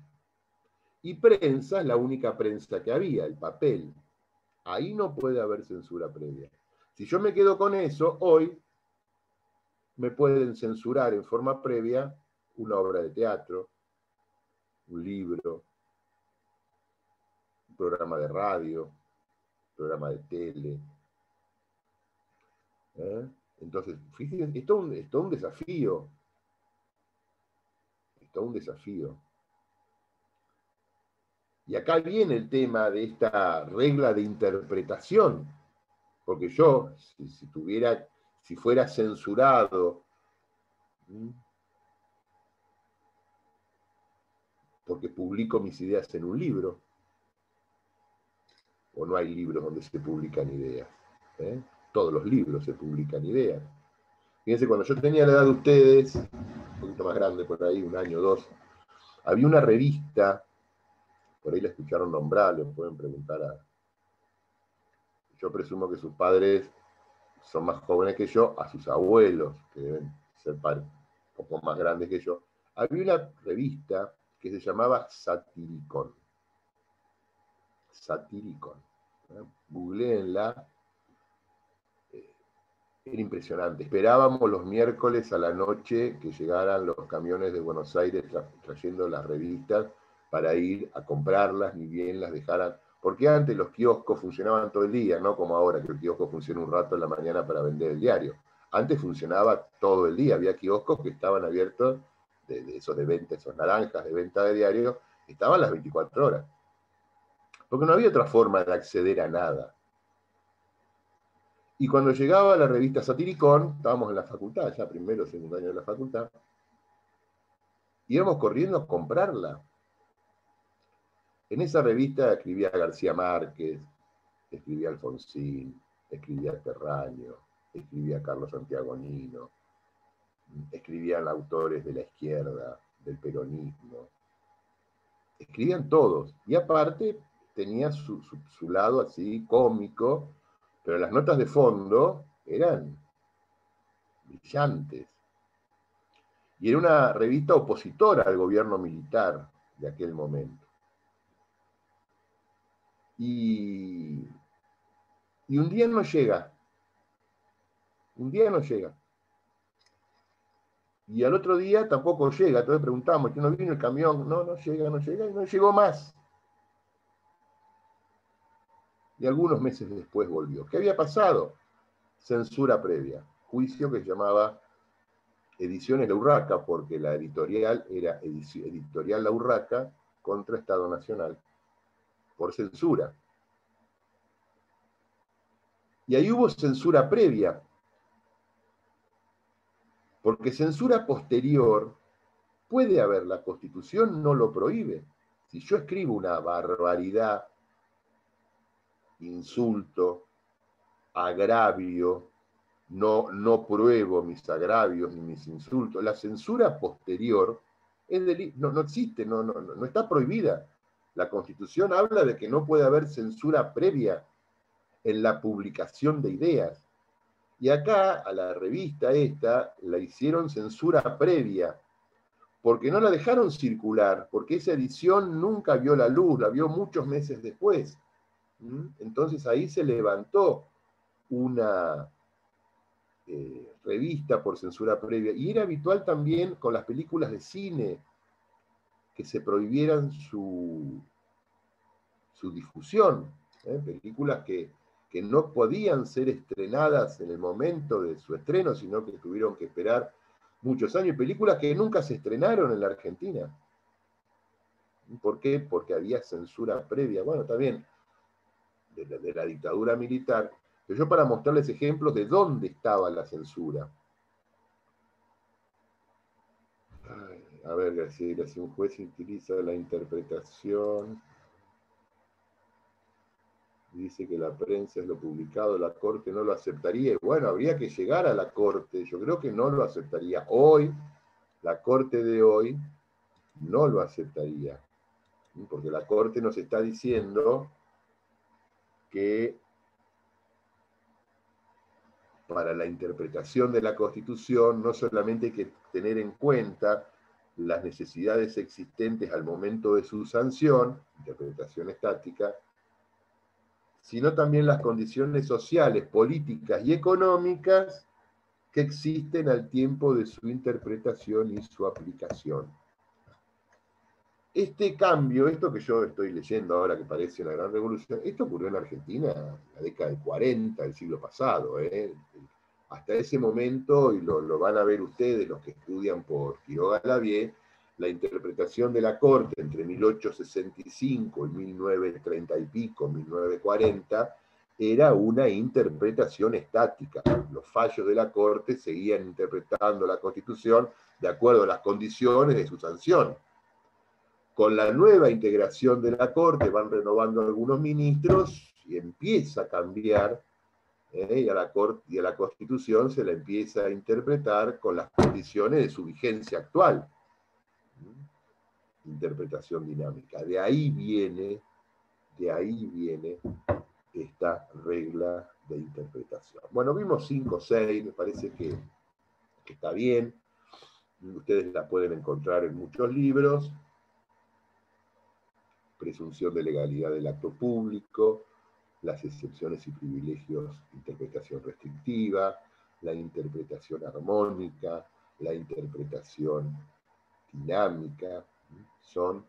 Y prensa es la única prensa que había, el papel. Ahí no puede haber censura previa. Si yo me quedo con eso, hoy me pueden censurar en forma previa una obra de teatro, un libro, un programa de radio, un programa de tele. Entonces, fíjense, es todo un desafío. Es todo un desafío. Y acá viene el tema de esta regla de interpretación. Porque yo, si fuera censurado, porque publico mis ideas en un libro, o no hay libros donde se publican ideas. Todos los libros se publican ideas. Fíjense, cuando yo tenía la edad de ustedes, un poquito más grande por ahí, 1 año, 2, había una revista, por ahí la escucharon nombrar, le pueden preguntar a... Yo presumo que sus padres son más jóvenes que yo, a sus abuelos, que deben ser un poco más grandes que yo. Había una revista que se llamaba Satiricón. Satiricón. Googleenla. Era impresionante. Esperábamos los miércoles a la noche que llegaran los camiones de Buenos Aires trayendo las revistas para ir a comprarlas, ni bien las dejaran. Porque antes los kioscos funcionaban todo el día, no como ahora que el kiosco funciona un rato en la mañana para vender el diario. Antes funcionaba todo el día. Había kioscos que estaban abiertos, de esos de venta, esos naranjas de venta de diario, estaban las 24 horas. Porque no había otra forma de acceder a nada. Y cuando llegaba la revista Satiricón, estábamos en la facultad, ya primero o segundo año de la facultad, íbamos corriendo a comprarla. En esa revista escribía García Márquez, escribía Alfonsín, escribía Terraño, escribía Carlos Santiagonino, escribían autores de la izquierda, del peronismo. Escribían todos. Y aparte tenía su lado así cómico, pero las notas de fondo eran brillantes. Y era una revista opositora al gobierno militar de aquel momento. Y un día no llega. Un día no llega. Y al otro día tampoco llega. Entonces preguntamos, ¿que no vino el camión? No, no llega, y no llegó más. Y algunos meses después volvió. ¿Qué había pasado? Censura previa. Juicio que se llamaba Ediciones La Urraca, porque la editorial era Editorial La Urraca contra Estado Nacional, por censura. Y ahí hubo censura previa, porque censura posterior puede haber, la Constitución no lo prohíbe. Si yo escribo una barbaridad, insulto, agravio, no pruebo mis agravios ni mis insultos, la censura posterior no existe, no está prohibida. La Constitución habla de que no puede haber censura previa en la publicación de ideas. Y acá, a la revista esta, la hicieron censura previa, porque no la dejaron circular, porque esa edición nunca vio la luz, la vio muchos meses después. Entonces ahí se levantó una revista por censura previa. Y era habitual también con las películas de cine, que se prohibieran su difusión. Películas que no podían ser estrenadas en el momento de su estreno, sino que tuvieron que esperar muchos años. Películas que nunca se estrenaron en la Argentina. ¿Por qué? Porque había censura previa. Bueno, también de la dictadura militar. Pero yo para mostrarles ejemplos de dónde estaba la censura. A ver, Graciela, si un juez utiliza la interpretación, dice que la prensa es lo publicado, la Corte no lo aceptaría. Y bueno, habría que llegar a la Corte. Yo creo que no lo aceptaría. Hoy, la Corte de hoy, no lo aceptaría. Porque la Corte nos está diciendo que para la interpretación de la Constitución no solamente hay que tener en cuenta las necesidades existentes al momento de su sanción, interpretación estática, sino también las condiciones sociales, políticas y económicas que existen al tiempo de su interpretación y su aplicación. Este cambio, esto que yo estoy leyendo ahora que parece una gran revolución, esto ocurrió en Argentina en la década del 40 del siglo pasado. Hasta ese momento, y lo van a ver ustedes, los que estudian por Quiroga Lavie, la interpretación de la Corte entre 1865 y 1930 y pico, 1940, era una interpretación estática. Los fallos de la Corte seguían interpretando la Constitución de acuerdo a las condiciones de su sanción. Con la nueva integración de la Corte van renovando algunos ministros y empieza a cambiar, y a la Constitución se la empieza a interpretar con las condiciones de su vigencia actual. Interpretación dinámica. De ahí viene esta regla de interpretación. Bueno, vimos 5 o 6, me parece que está bien. Ustedes la pueden encontrar en muchos libros. Presunción de legalidad del acto público, las excepciones y privilegios, interpretación restrictiva, la interpretación armónica, la interpretación dinámica, son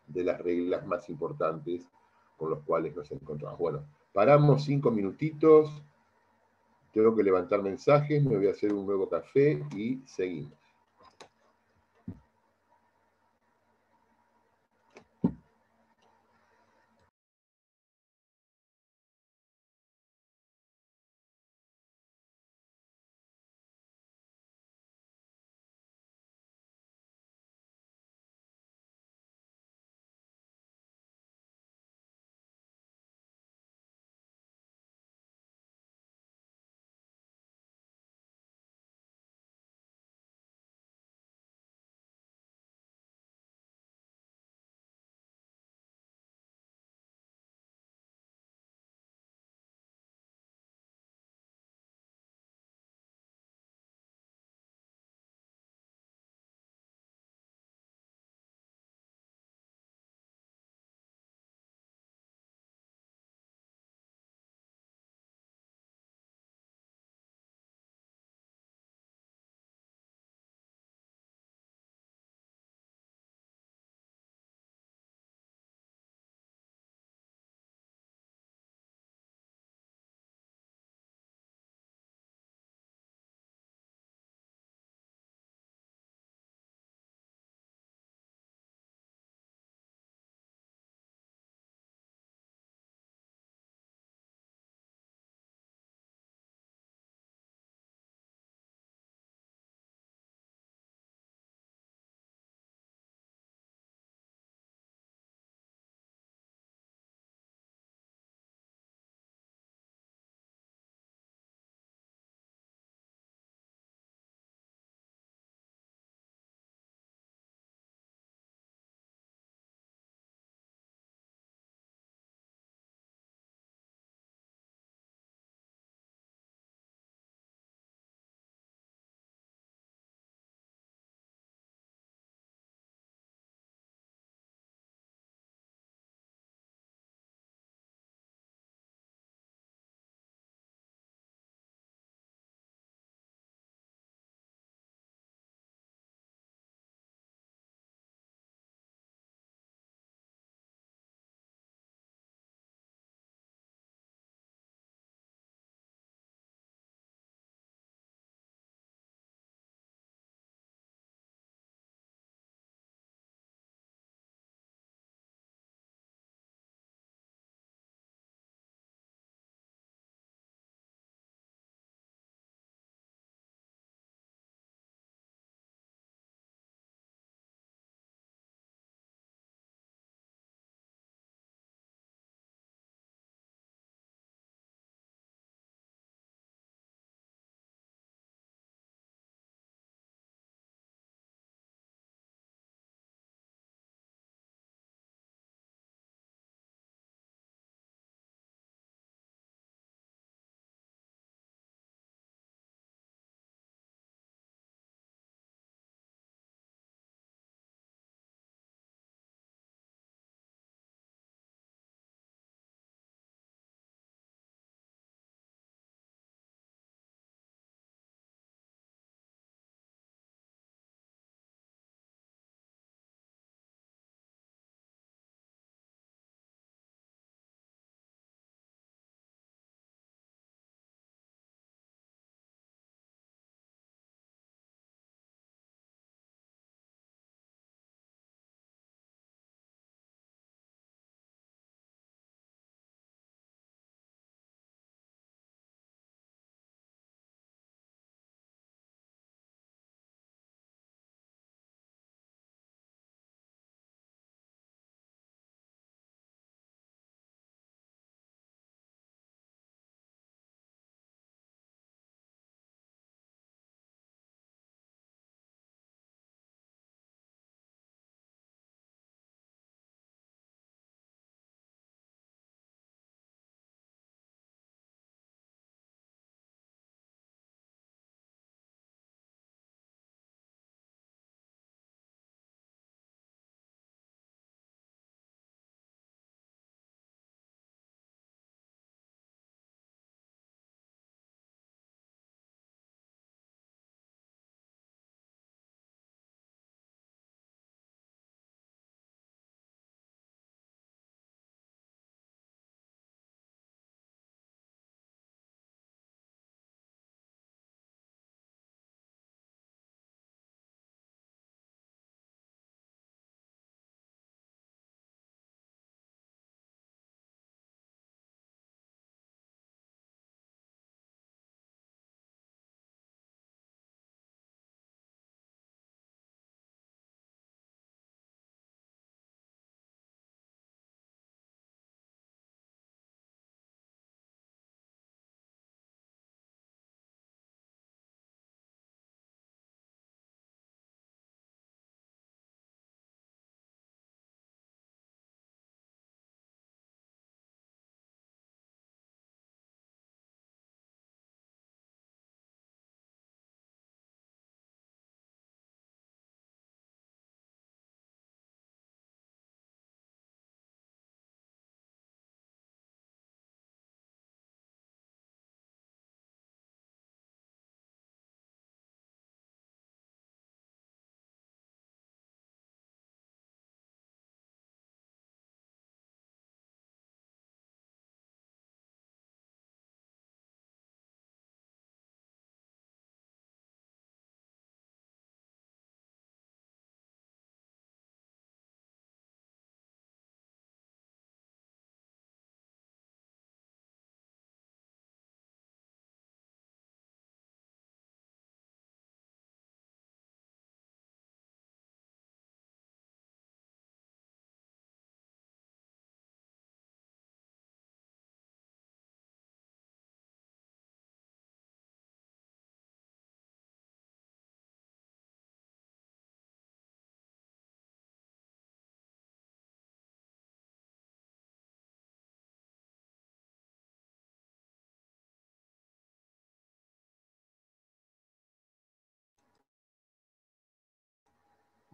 de las reglas más importantes con los cuales nos encontramos. Bueno, paramos 5 minutitos, tengo que levantar mensajes, me voy a hacer un nuevo café y seguimos.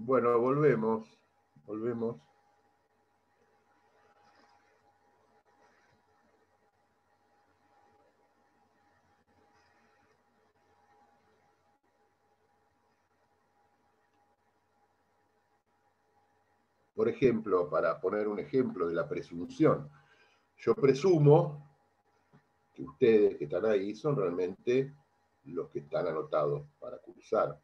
Bueno, volvemos. Por ejemplo, para poner un ejemplo de la presunción, yo presumo que ustedes que están ahí son realmente los que están anotados para cursar.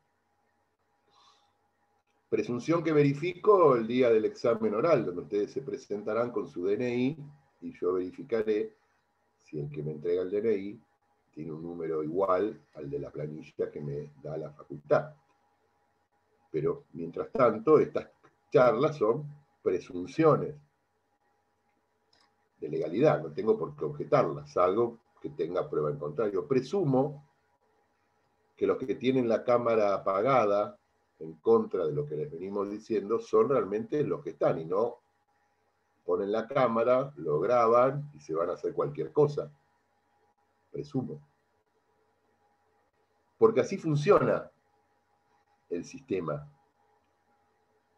Presunción que verifico el día del examen oral, donde ustedes se presentarán con su DNI y yo verificaré si el que me entrega el DNI tiene un número igual al de la planilla que me da la facultad. Pero, mientras tanto, estas charlas son presunciones de legalidad, no tengo por qué objetarlas, salvo que tenga prueba en contrario. Presumo que los que tienen la cámara apagada en contra de lo que les venimos diciendo son realmente los que están y no ponen la cámara, lo graban y se van a hacer cualquier cosa. Presumo. Porque así funciona el sistema.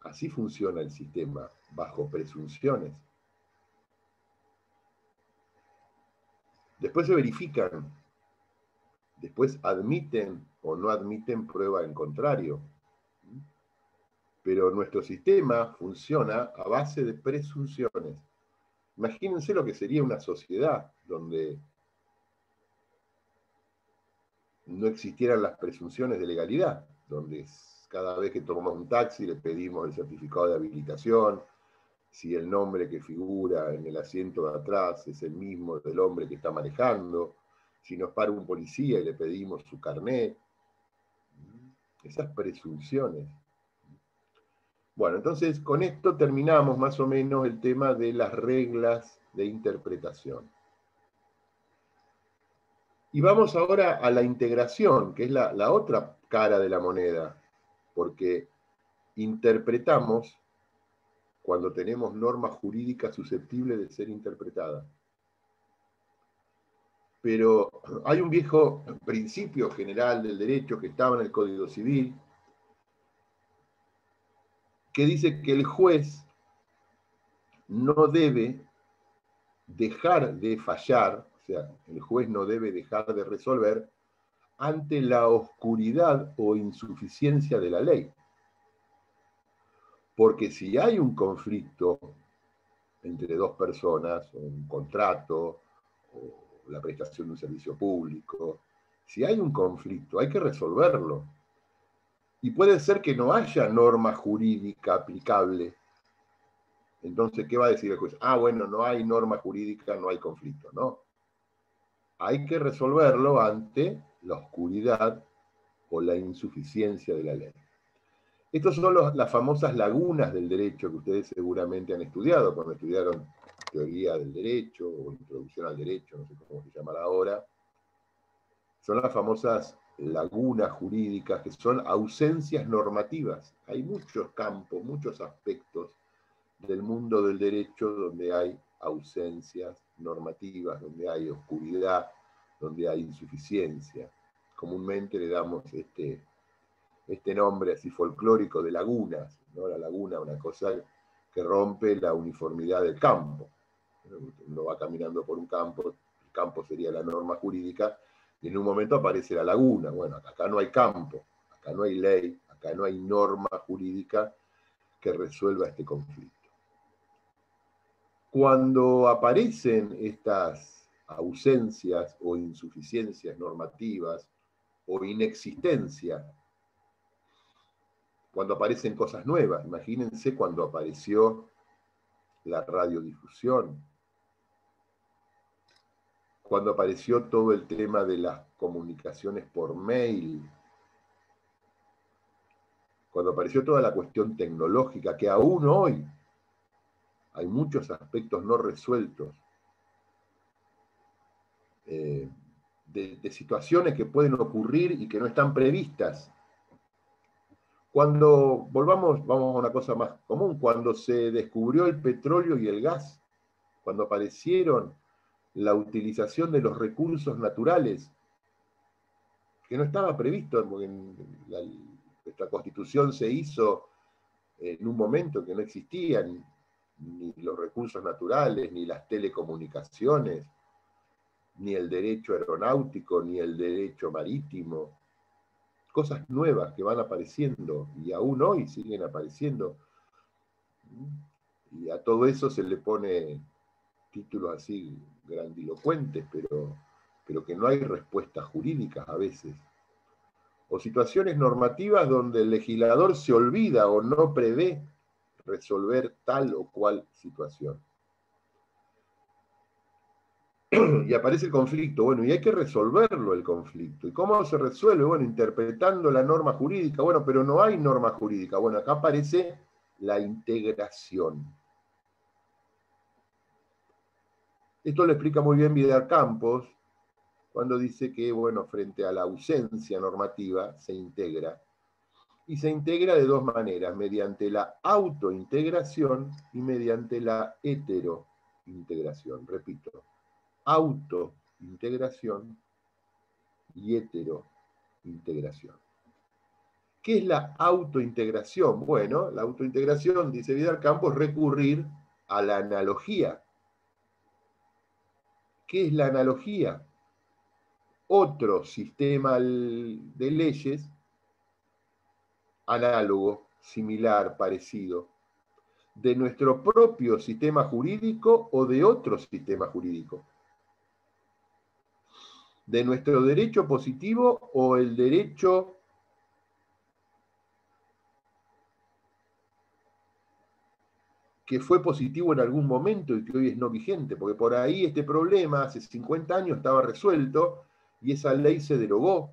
Así funciona el sistema, bajo presunciones. Después se verifican, después admiten o no admiten prueba en contrario. Pero nuestro sistema funciona a base de presunciones. Imagínense lo que sería una sociedad donde no existieran las presunciones de legalidad, donde cada vez que tomamos un taxi le pedimos el certificado de habilitación, si el nombre que figura en el asiento de atrás es el mismo del hombre que está manejando, si nos para un policía y le pedimos su carnet, esas presunciones. Bueno, entonces con esto terminamos más o menos el tema de las reglas de interpretación. Y vamos ahora a la integración, que es la otra cara de la moneda, porque interpretamos cuando tenemos normas jurídicas susceptibles de ser interpretadas. Pero hay un viejo principio general del derecho que estaba en el Código Civil, que dice que el juez no debe dejar de fallar, o sea, el juez no debe dejar de resolver ante la oscuridad o insuficiencia de la ley. Porque si hay un conflicto entre dos personas, o un contrato, o la prestación de un servicio público, si hay un conflicto, hay que resolverlo. Y puede ser que no haya norma jurídica aplicable. Entonces, ¿qué va a decir el juez? Ah, bueno, no hay norma jurídica, no hay conflicto. No. Hay que resolverlo ante la oscuridad o la insuficiencia de la ley. Estas son las famosas lagunas del derecho que ustedes seguramente han estudiado cuando estudiaron teoría del derecho o introducción al derecho, no sé cómo se llamará ahora. Son las famosas lagunas jurídicas que son ausencias normativas. Hay muchos campos, muchos aspectos del mundo del derecho donde hay ausencias normativas, donde hay oscuridad, donde hay insuficiencia. Comúnmente le damos este nombre así folclórico de lagunas, ¿no? La laguna, una cosa que rompe la uniformidad del campo. Uno va caminando por un campo, el campo sería la norma jurídica, y en un momento aparece la laguna. Bueno, acá no hay campo, acá no hay ley, acá no hay norma jurídica que resuelva este conflicto. Cuando aparecen estas ausencias o insuficiencias normativas o inexistencia, cuando aparecen cosas nuevas, imagínense cuando apareció la radiodifusión, cuando apareció todo el tema de las comunicaciones por mail, cuando apareció toda la cuestión tecnológica, que aún hoy hay muchos aspectos no resueltos, de situaciones que pueden ocurrir y que no están previstas. Cuando vamos a una cosa más común, cuando se descubrió el petróleo y el gas, cuando aparecieron la utilización de los recursos naturales, que no estaba previsto, porque nuestra Constitución se hizo en un momento que no existían ni los recursos naturales, ni las telecomunicaciones, ni el derecho aeronáutico, ni el derecho marítimo. Cosas nuevas que van apareciendo y aún hoy siguen apareciendo. Y a todo eso se le pone títulos así grandilocuentes, pero que no hay respuestas jurídicas a veces. O situaciones normativas donde el legislador se olvida o no prevé resolver tal o cual situación. Y aparece el conflicto, bueno, y hay que resolverlo el conflicto. ¿Y cómo se resuelve? Bueno, interpretando la norma jurídica, bueno, pero no hay norma jurídica. Bueno, acá aparece la integración. Esto lo explica muy bien Vidal Campos, cuando dice que, bueno, frente a la ausencia normativa se integra. Y se integra de dos maneras, mediante la autointegración y mediante la heterointegración. Repito, autointegración y heterointegración. ¿Qué es la autointegración? Bueno, la autointegración, dice Vidal Campos, recurrir a la analogía. ¿Qué es la analogía? Otro sistema de leyes análogo, similar, parecido, de nuestro propio sistema jurídico o de otro sistema jurídico. De nuestro derecho positivo o el derecho que fue positivo en algún momento y que hoy es no vigente, porque por ahí este problema hace 50 años estaba resuelto y esa ley se derogó.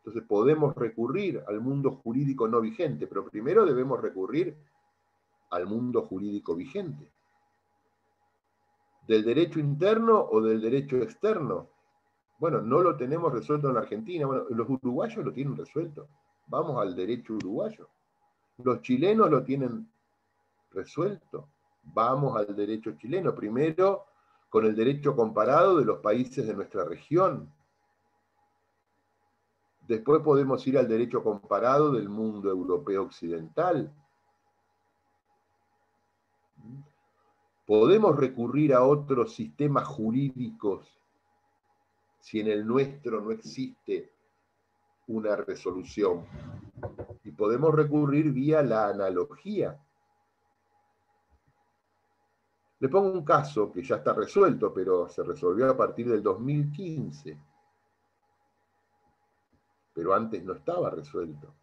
Entonces podemos recurrir al mundo jurídico no vigente, pero primero debemos recurrir al mundo jurídico vigente. ¿Del derecho interno o del derecho externo? Bueno, no lo tenemos resuelto en la Argentina. Bueno, los uruguayos lo tienen resuelto. Vamos al derecho uruguayo. Los chilenos lo tienen resuelto. Vamos al derecho chileno. Primero, con el derecho comparado de los países de nuestra región. Después podemos ir al derecho comparado del mundo europeo occidental. Podemos recurrir a otros sistemas jurídicos si en el nuestro no existe una resolución. Y podemos recurrir vía la analogía. Le pongo un caso que ya está resuelto, pero se resolvió a partir del 2015. Pero antes no estaba resuelto.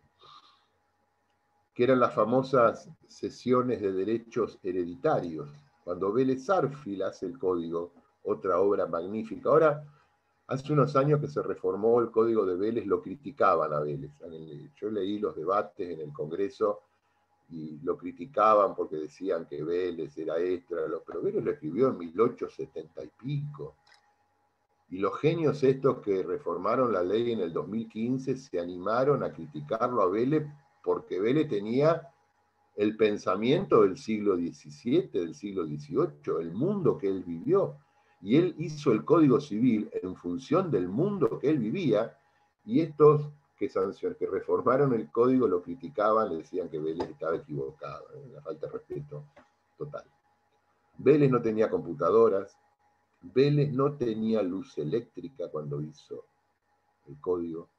Que eran las famosas cesiones de derechos hereditarios. Cuando Vélez Sarsfield hace el código, otra obra magnífica. Ahora, hace unos años que se reformó el código de Vélez, lo criticaban a Vélez. Yo leí los debates en el Congreso y lo criticaban porque decían que Vélez era extra, pero Vélez lo escribió en 1870 y pico. Y los genios estos que reformaron la ley en el 2015 se animaron a criticarlo a Vélez porque Vélez tenía el pensamiento del siglo XVII, del siglo XVIII, el mundo que él vivió. Y él hizo el Código Civil en función del mundo que él vivía, y estos que reformaron el código lo criticaban, le decían que Vélez estaba equivocado, una falta de respeto total. Vélez no tenía computadoras, Vélez no tenía luz eléctrica cuando hizo el código.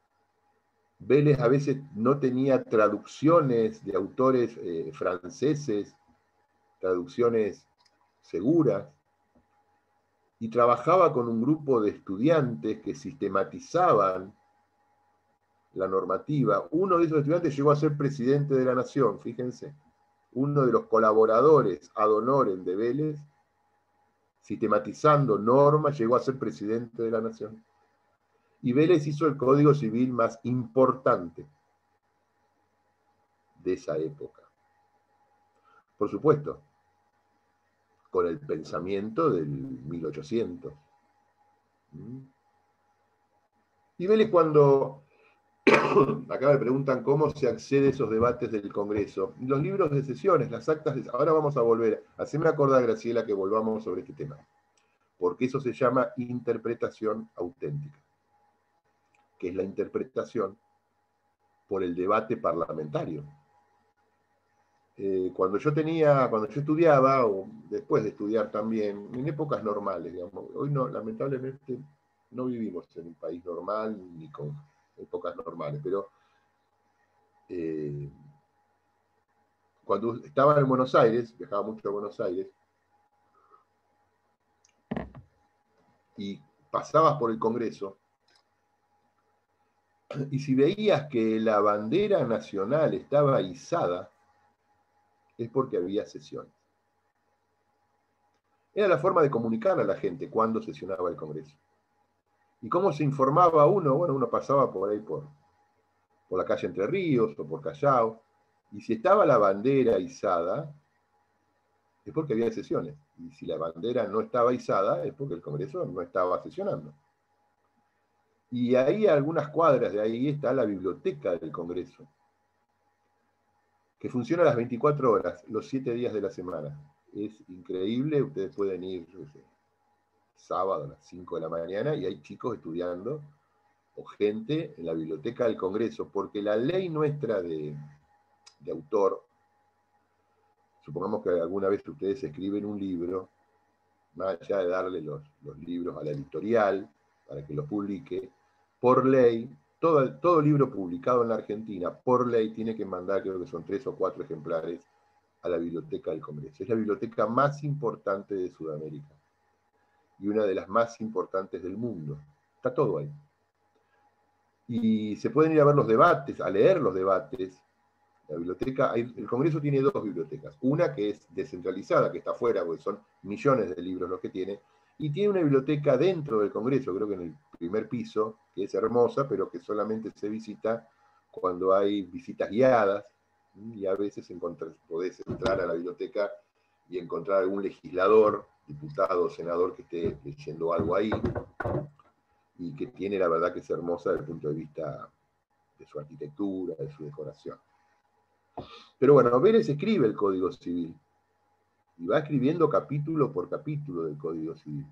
Vélez a veces no tenía traducciones de autores franceses, traducciones seguras, y trabajaba con un grupo de estudiantes que sistematizaban la normativa. Uno de esos estudiantes llegó a ser presidente de la Nación, fíjense. Uno de los colaboradores ad honorem de Vélez, sistematizando normas, llegó a ser presidente de la Nación. Y Vélez hizo el Código Civil más importante de esa época. Por supuesto, con el pensamiento del 1800. Y Vélez cuando acá me preguntan cómo se accede a esos debates del Congreso. Los libros de sesiones, las actas de... Ahora vamos a volver. Haceme acordar, Graciela, que volvamos sobre este tema. Porque eso se llama interpretación auténtica, que es la interpretación por el debate parlamentario. cuando yo estudiaba, o después de estudiar también, en épocas normales, digamos, hoy no, lamentablemente no vivimos en un país normal ni con épocas normales, pero cuando estaba en Buenos Aires, viajaba mucho a Buenos Aires, y pasabas por el Congreso, y si veías que la bandera nacional estaba izada, es porque había sesiones. Era la forma de comunicar a la gente cuando sesionaba el Congreso. ¿Y cómo se informaba uno? Bueno, uno pasaba por ahí por la calle Entre Ríos o por Callao, y si estaba la bandera izada, es porque había sesiones. Y si la bandera no estaba izada, es porque el Congreso no estaba sesionando. Y ahí, a algunas cuadras de ahí, está la biblioteca del Congreso, que funciona a las 24 horas, los 7 días de la semana. Es increíble, ustedes pueden ir sábado a las 5 de la mañana y hay chicos estudiando o gente en la biblioteca del Congreso, porque la ley nuestra de autor, supongamos que alguna vez ustedes escriben un libro, más allá de darle los libros a la editorial para que los publique, por ley, todo libro publicado en la Argentina, por ley, tiene que mandar, creo que son 3 o 4 ejemplares, a la Biblioteca del Congreso. Es la biblioteca más importante de Sudamérica y una de las más importantes del mundo. Está todo ahí. Y se pueden ir a ver los debates, a leer los debates. La biblioteca, el Congreso tiene 2 bibliotecas. Una que es descentralizada, que está afuera, porque son millones de libros los que tiene, y tiene una biblioteca dentro del Congreso, creo que en el primer piso, que es hermosa, pero que solamente se visita cuando hay visitas guiadas, y a veces podés entrar a la biblioteca y encontrar algún legislador, diputado, senador que esté leyendo algo ahí, y que tiene, la verdad, que es hermosa desde el punto de vista de su arquitectura, de su decoración. Pero bueno, Vélez escribe el Código Civil y va escribiendo capítulo por capítulo del Código Civil.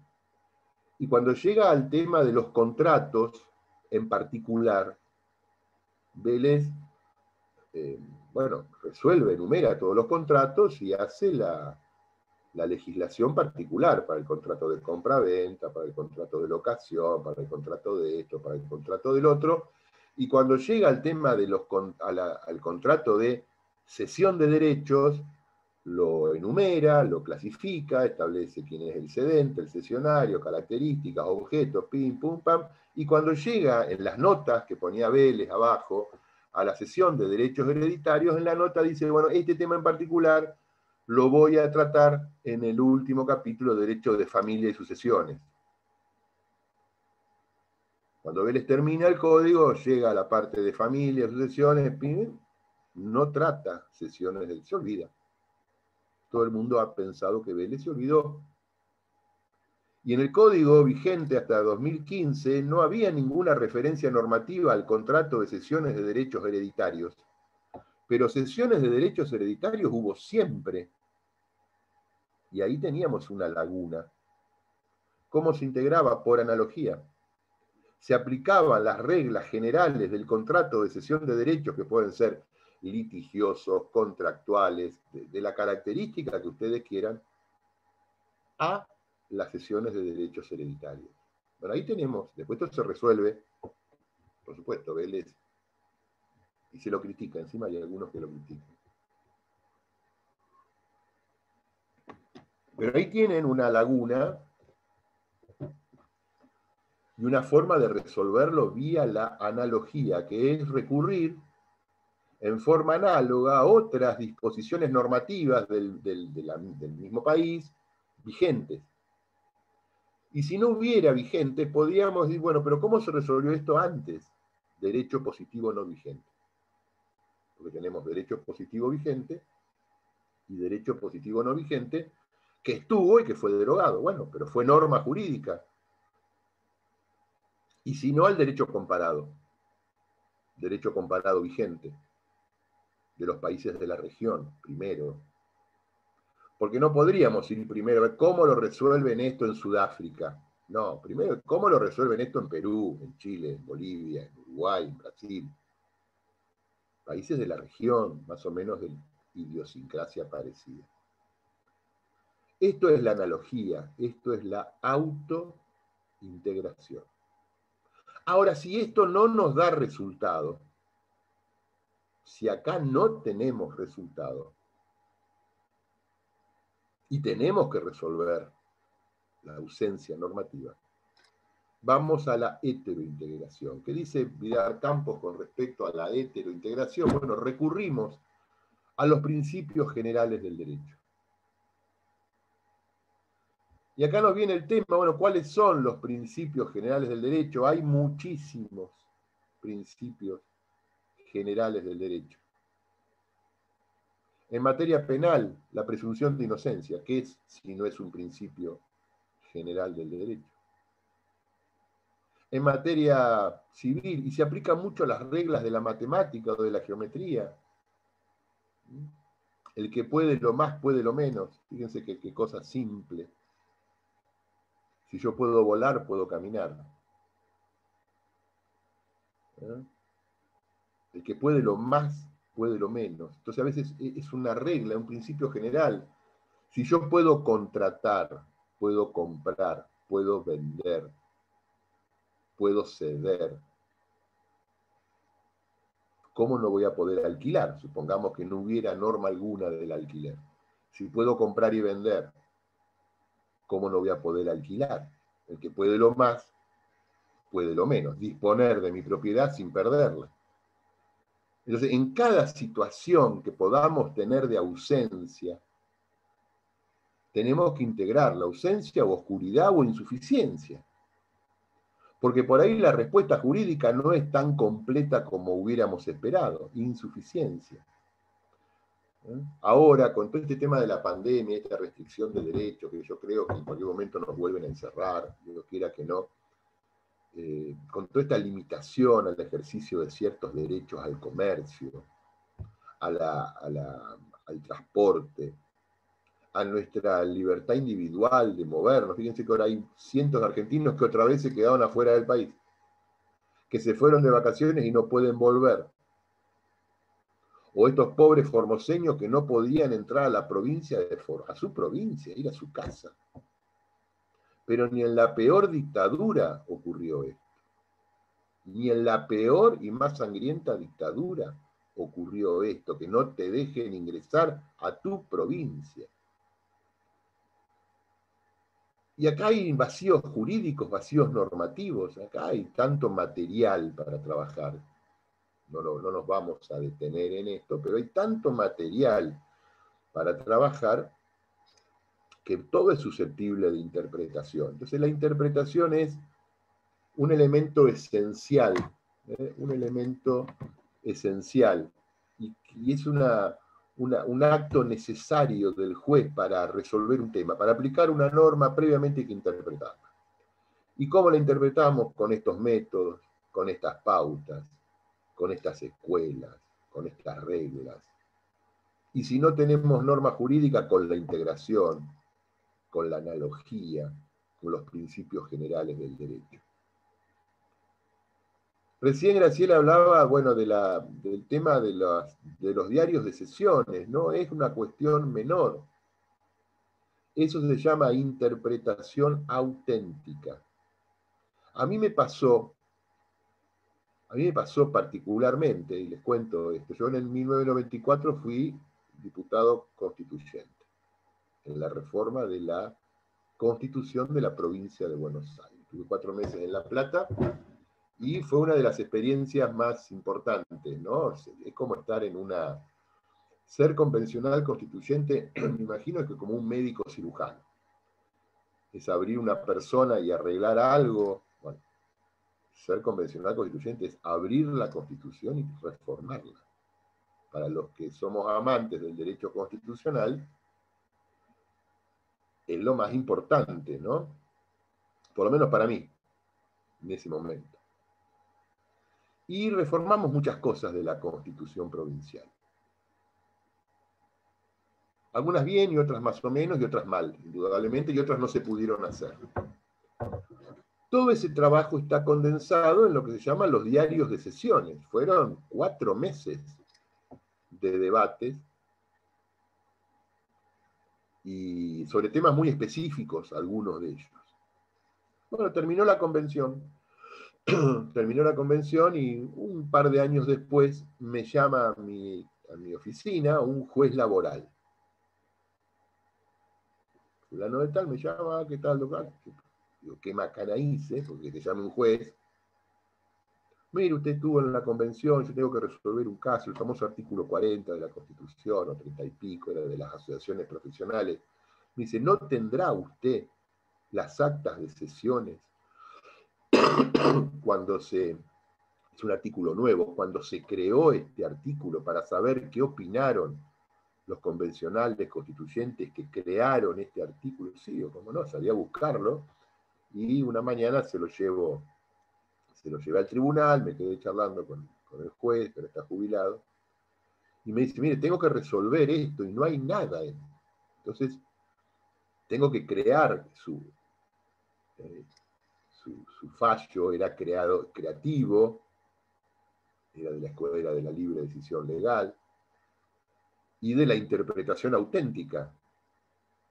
Y cuando llega al tema de los contratos en particular, Vélez, resuelve, enumera todos los contratos y hace la legislación particular para el contrato de compra-venta, para el contrato de locación, para el contrato de esto, para el contrato del otro. Y cuando llega al tema de al contrato de cesión de derechos, lo enumera, lo clasifica, establece quién es el cedente, el cesionario, características, objetos, pim, pum, pam, y cuando llega en las notas que ponía Vélez abajo, a la cesión de derechos hereditarios, en la nota dice, bueno, este tema en particular lo voy a tratar en el último capítulo de Derecho de Familia y Sucesiones. Cuando Vélez termina el código, llega a la parte de familia, sucesiones, no trata sesiones, se olvida. Todo el mundo ha pensado que Vélez se olvidó. Y en el código vigente hasta 2015 no había ninguna referencia normativa al contrato de cesiones de derechos hereditarios. Pero cesiones de derechos hereditarios hubo siempre. Y ahí teníamos una laguna. ¿Cómo se integraba? Por analogía. Se aplicaban las reglas generales del contrato de cesión de derechos, que pueden ser litigiosos, contractuales, de la característica que ustedes quieran, a las cesiones de derechos hereditarios. Bueno, ahí tenemos, después esto se resuelve, por supuesto, Vélez, y se lo critica, encima hay algunos que lo critican. Pero ahí tienen una laguna y una forma de resolverlo vía la analogía, que es recurrir en forma análoga a otras disposiciones normativas del mismo país vigentes. Y si no hubiera vigente, podríamos decir, bueno, pero ¿cómo se resolvió esto antes? Derecho positivo no vigente. Porque tenemos derecho positivo vigente y derecho positivo no vigente, que estuvo y que fue derogado. Bueno, pero fue norma jurídica. Y si no, al derecho comparado vigente, de los países de la región, primero. Porque no podríamos ir primero a ver cómo lo resuelven esto en Sudáfrica. No, primero, ¿cómo lo resuelven esto en Perú, en Chile, en Bolivia, en Uruguay, en Brasil? Países de la región, más o menos idiosincrasia parecida. Esto es la analogía, esto es la autointegración. Ahora, si esto no nos da resultado, si acá no tenemos resultado, y tenemos que resolver la ausencia normativa, vamos a la heterointegración. ¿Qué dice Vidal Campos con respecto a la heterointegración? Bueno, recurrimos a los principios generales del derecho. Y acá nos viene el tema, bueno, ¿cuáles son los principios generales del derecho? Hay muchísimos principios generales del derecho. En materia penal, la presunción de inocencia, ¿qué es si no es un principio general del derecho? En materia civil, y se aplican mucho las reglas de la matemática o de la geometría. El que puede lo más, puede lo menos. Fíjense qué cosa simple. Si yo puedo volar, puedo caminar. El que puede lo más, puede lo menos. Entonces a veces es una regla, un principio general. Si yo puedo contratar, puedo comprar, puedo vender, puedo ceder, ¿cómo no voy a poder alquilar? Supongamos que no hubiera norma alguna del alquiler. Si puedo comprar y vender, ¿cómo no voy a poder alquilar? El que puede lo más, puede lo menos. Disponer de mi propiedad sin perderla. Entonces, en cada situación que podamos tener de ausencia, tenemos que integrar la ausencia o oscuridad o insuficiencia. Porque por ahí la respuesta jurídica no es tan completa como hubiéramos esperado. Insuficiencia. Ahora, con todo este tema de la pandemia, esta restricción de derechos, que yo creo que en cualquier momento nos vuelven a encerrar, Dios quiera que no, con toda esta limitación al ejercicio de ciertos derechos al comercio, al transporte, a nuestra libertad individual de movernos. Fíjense que ahora hay cientos de argentinos que otra vez se quedaron afuera del país, que se fueron de vacaciones y no pueden volver. O estos pobres formoseños que no podían entrar a la provincia, a su provincia, ir a su casa. Pero ni en la peor dictadura ocurrió esto. Ni en la peor y más sangrienta dictadura ocurrió esto, que no te dejen ingresar a tu provincia. Y acá hay vacíos jurídicos, vacíos normativos, acá hay tanto material para trabajar. No nos vamos a detener en esto, pero hay tanto material para trabajar que todo es susceptible de interpretación. Entonces la interpretación es un elemento esencial, un elemento esencial, y es un acto necesario del juez para resolver un tema, para aplicar una norma previamente que interpretarla. ¿Y cómo la interpretamos? Con estos métodos, con estas pautas, con estas escuelas, con estas reglas. Y si no tenemos norma jurídica, con la integración, con la analogía, con los principios generales del derecho. Recién Graciela hablaba, bueno, del tema de los diarios de sesiones, no es una cuestión menor. Eso se llama interpretación auténtica. A mí me pasó particularmente, y les cuento esto, yo en el 1994 fui diputado constituyente, en la reforma de la Constitución de la provincia de Buenos Aires. Tuve 4 meses en La Plata, y fue una de las experiencias más importantes, ¿no? Es como estar ser convencional constituyente, me imagino que como un médico cirujano. Es abrir una persona y arreglar algo. Bueno, ser convencional constituyente es abrir la Constitución y reformarla. Para los que somos amantes del derecho constitucional, es lo más importante, ¿no? Por lo menos para mí, en ese momento. Y reformamos muchas cosas de la Constitución provincial. Algunas bien y otras más o menos y otras mal, indudablemente, y otras no se pudieron hacer. Todo ese trabajo está condensado en lo que se llaman los diarios de sesiones. Fueron 4 meses de debates y sobre temas muy específicos, algunos de ellos. Bueno, terminó la convención, y un par de años después me llama a mi oficina un juez laboral. Fulano de tal me llama, ¿qué tal, doctor? Digo, ¿qué macana hice? Porque te llame un juez. Mire, usted estuvo en la convención, yo tengo que resolver un caso, el famoso artículo 40 de la Constitución, o 30 y pico, era de las asociaciones profesionales. Me dice, ¿no tendrá usted las actas de sesiones cuando es un artículo nuevo, cuando se creó este artículo para saber qué opinaron los convencionales constituyentes que crearon este artículo? Sí, o como no, salí a buscarlo y una mañana se lo llevé al tribunal, me quedé charlando con el juez, que está jubilado, y me dice, mire, tengo que resolver esto y no hay nada. Entonces, tengo que crear su fallo, era creativo, era de la escuela de la libre decisión legal, y de la interpretación auténtica.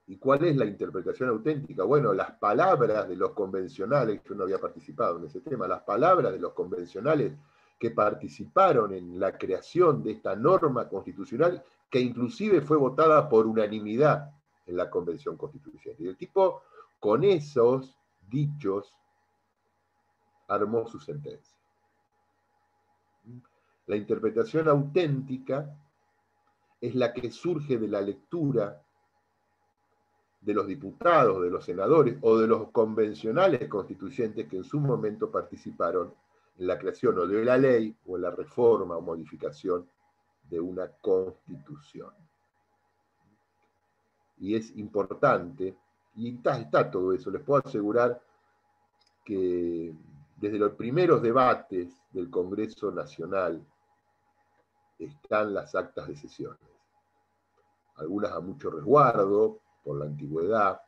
¿Y cuál es la interpretación auténtica? Bueno, las palabras de los convencionales, yo no había participado en ese tema, las palabras de los convencionales que participaron en la creación de esta norma constitucional, que inclusive fue votada por unanimidad en la Convención Constituyente. Y el tipo, con esos dichos, armó su sentencia. La interpretación auténtica es la que surge de la lectura de los diputados, de los senadores o de los convencionales constituyentes que en su momento participaron en la creación o de la ley o en la reforma o modificación de una constitución. Y es importante, y está todo eso, les puedo asegurar que desde los primeros debates del Congreso Nacional están las actas de sesiones. Algunas a mucho resguardo, por la antigüedad,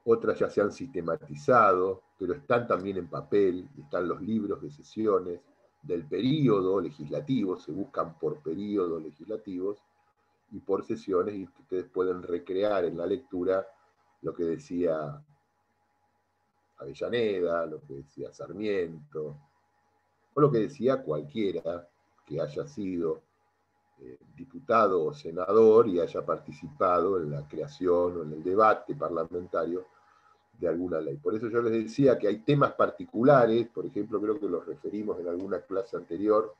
otras ya se han sistematizado, pero están también en papel, están los libros de sesiones del período legislativo, se buscan por períodos legislativos y por sesiones, y ustedes pueden recrear en la lectura lo que decía Avellaneda, lo que decía Sarmiento, o lo que decía cualquiera que haya sido diputado o senador y haya participado en la creación o en el debate parlamentario de alguna ley. Por eso yo les decía que hay temas particulares, por ejemplo, creo que los referimos en alguna clase anterior,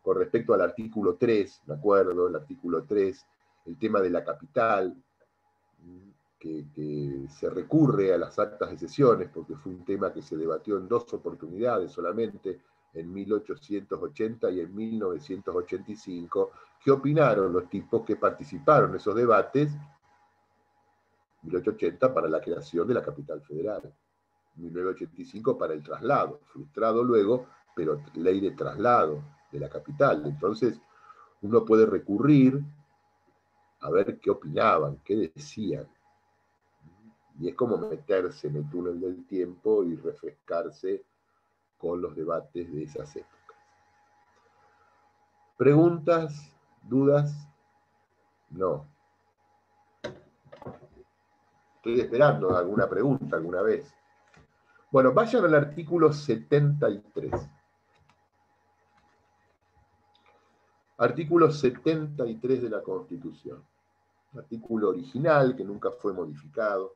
con respecto al artículo 3, ¿de acuerdo? El artículo 3, el tema de la capital, que se recurre a las actas de sesiones, porque fue un tema que se debatió en 2 oportunidades solamente, en 1880 y en 1985. ¿Qué opinaron los tipos que participaron en esos debates? 1880 para la creación de la capital federal, 1985 para el traslado, frustrado luego, pero ley de traslado de la capital. Entonces, uno puede recurrir a ver qué opinaban, qué decían. Y es como meterse en el túnel del tiempo y refrescarse con los debates de esas épocas. ¿Preguntas? ¿Dudas? No. Estoy esperando alguna pregunta alguna vez. Bueno, vayan al artículo 73. Artículo 73 de la Constitución. Artículo original que nunca fue modificado.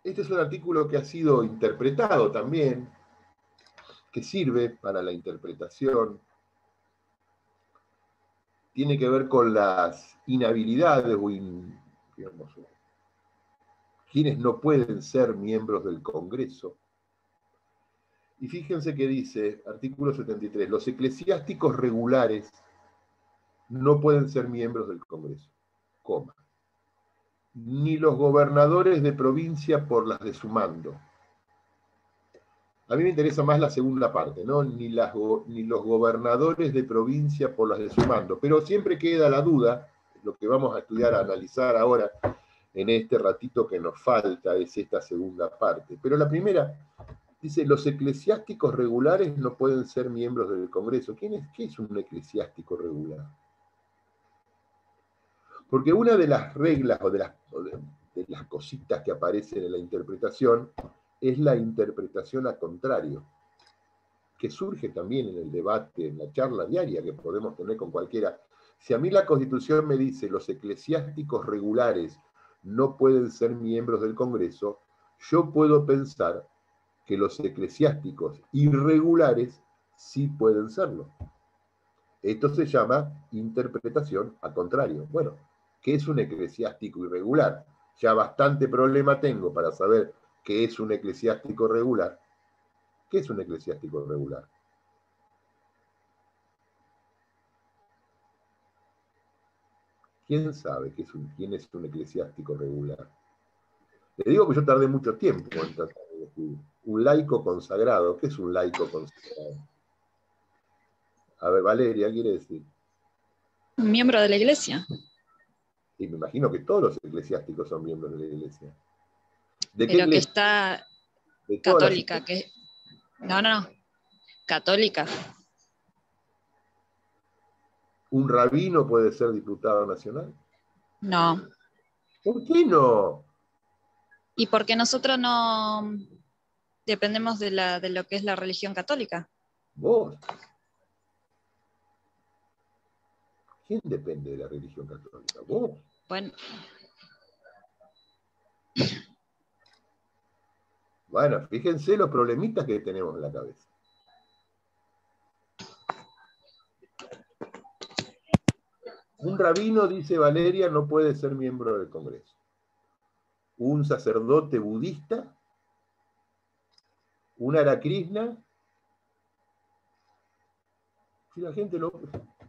Este es un artículo que ha sido interpretado también, que sirve para la interpretación. Tiene que ver con las inhabilidades o digamos, quienes no pueden ser miembros del Congreso. Y fíjense que dice, artículo 73, los eclesiásticos regulares no pueden ser miembros del Congreso, coma. Ni los gobernadores de provincia por las de su mando. A mí me interesa más la segunda parte, ¿no? Ni los gobernadores de provincia por las de su mando. Pero siempre queda la duda, lo que vamos a estudiar, a analizar ahora, en este ratito que nos falta, es esta segunda parte. Pero la primera dice, los eclesiásticos regulares no pueden ser miembros del Congreso. ¿Qué es un eclesiástico regular? Porque una de las reglas o de las cositas que aparecen en la interpretación es la interpretación a contrario, que surge también en el debate, en la charla diaria que podemos tener con cualquiera. Si a mí la Constitución me dice los eclesiásticos regulares no pueden ser miembros del Congreso, yo puedo pensar que los eclesiásticos irregulares sí pueden serlo. Esto se llama interpretación a contrario. Bueno, ¿qué es un eclesiástico irregular? Ya bastante problema tengo para saber qué es un eclesiástico regular. ¿Qué es un eclesiástico regular? ¿Quién sabe quién es un eclesiástico regular? Le digo que yo tardé mucho tiempo en tratar de descubrir. Un laico consagrado. ¿Qué es un laico consagrado? A ver, Valeria, ¿quiere decir? Un miembro de la iglesia. Y me imagino que todos los eclesiásticos son miembros de la iglesia. ¿De qué Pero que iglesia? está ¿De todas las católica. No. Católica. ¿Un rabino puede ser diputado nacional? No. ¿Por qué no? Y porque nosotros no dependemos de lo que es la religión católica. Vos. ¿Quién depende de la religión católica? Vos. Bueno. Bueno, fíjense los problemitas que tenemos en la cabeza. Un rabino, dice Valeria, no puede ser miembro del Congreso. Un sacerdote budista, un Hare Krishna, si la gente lo...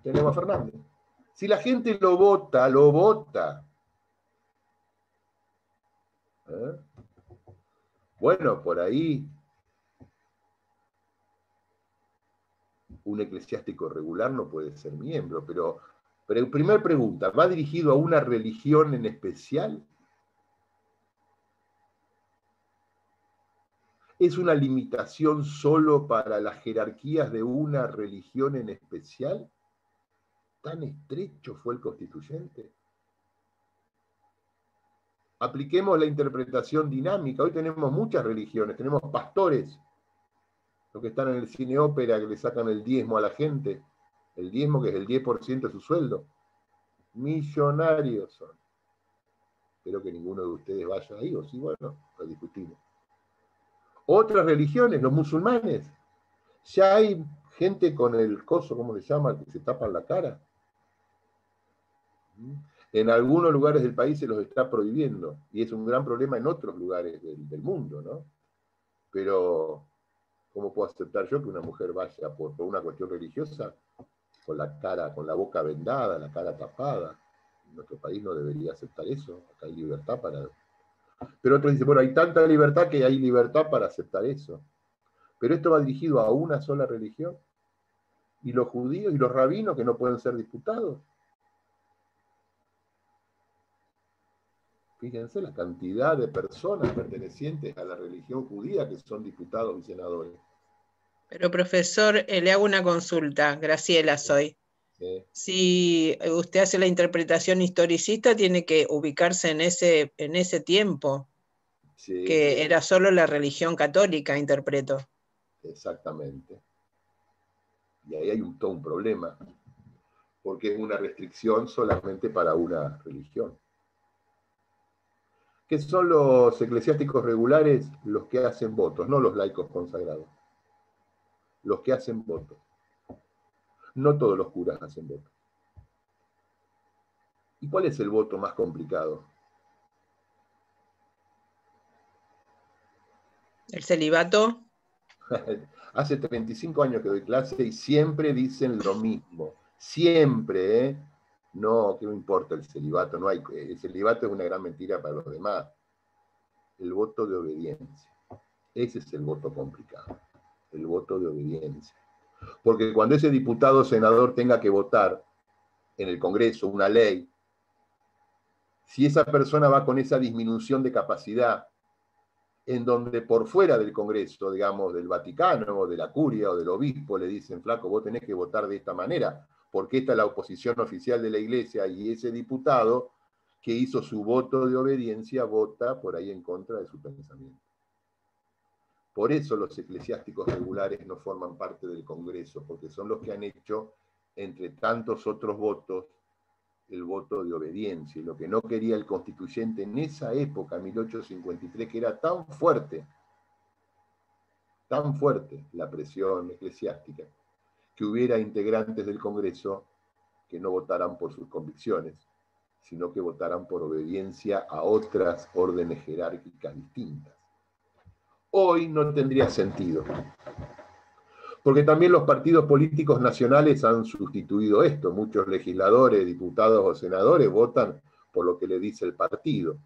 Tenemos a Fernández. Si la gente lo vota, lo vota. ¿Eh? Bueno, por ahí un eclesiástico regular no puede ser miembro, pero primera pregunta, ¿va dirigido a una religión en especial? ¿Es una limitación solo para las jerarquías de una religión en especial? ¿Tan estrecho fue el constituyente? Apliquemos la interpretación dinámica. Hoy tenemos muchas religiones, tenemos pastores, los que están en el cine ópera, que le sacan el diezmo a la gente, el diezmo que es el 10% de su sueldo. Millonarios son. Espero que ninguno de ustedes vaya ahí, o sí, bueno, lo discutimos. Otras religiones, los musulmanes, ya hay gente con el coso, ¿cómo se llama?, que se tapan la cara. En algunos lugares del país se los está prohibiendo, y es un gran problema en otros lugares del mundo, ¿no? Pero, ¿cómo puedo aceptar yo que una mujer vaya por una cuestión religiosa con la cara, con la boca vendada, la cara tapada? En nuestro país no debería aceptar eso, acá hay libertad para... Pero otros dicen, bueno, hay tanta libertad que hay libertad para aceptar eso. Pero esto va dirigido a una sola religión. Y los judíos y los rabinos que no pueden ser diputados. Fíjense la cantidad de personas pertenecientes a la religión judía que son diputados y senadores. Pero profesor, le hago una consulta, Graciela soy. Sí. Si usted hace la interpretación historicista, tiene que ubicarse en ese tiempo, Sí, que era solo la religión católica, interpreto. Exactamente. Y ahí hay todo un problema, porque es una restricción solamente para una religión. ¿Qué son los eclesiásticos regulares? Los que hacen votos, no los laicos consagrados. Los que hacen votos. No todos los curas hacen votos. ¿Y cuál es el voto más complicado? ¿El celibato? Hace 35 años que doy clase y siempre dicen lo mismo. Siempre, ¿eh? No, que no importa el celibato. No hay, el celibato es una gran mentira para los demás. El voto de obediencia. Ese es el voto complicado. El voto de obediencia. Porque cuando ese diputado o senador tenga que votar en el Congreso una ley, Si esa persona va con esa disminución de capacidad, en donde por fuera del Congreso, digamos, del Vaticano, o de la Curia, o del Obispo, le dicen, flaco, vos tenés que votar de esta manera, porque esta es la oposición oficial de la Iglesia, y ese diputado que hizo su voto de obediencia vota por ahí en contra de su pensamiento. Por eso los eclesiásticos regulares no forman parte del Congreso, porque son los que han hecho, entre tantos otros votos, el voto de obediencia. Y lo que no quería el constituyente en esa época, 1853, que era tan fuerte la presión eclesiástica, que hubiera integrantes del Congreso que no votaran por sus convicciones, sino que votaran por obediencia a otras órdenes jerárquicas distintas. Hoy no tendría sentido, porque también los partidos políticos nacionales han sustituido esto. Muchos legisladores, diputados o senadores votan por lo que le dice el partido.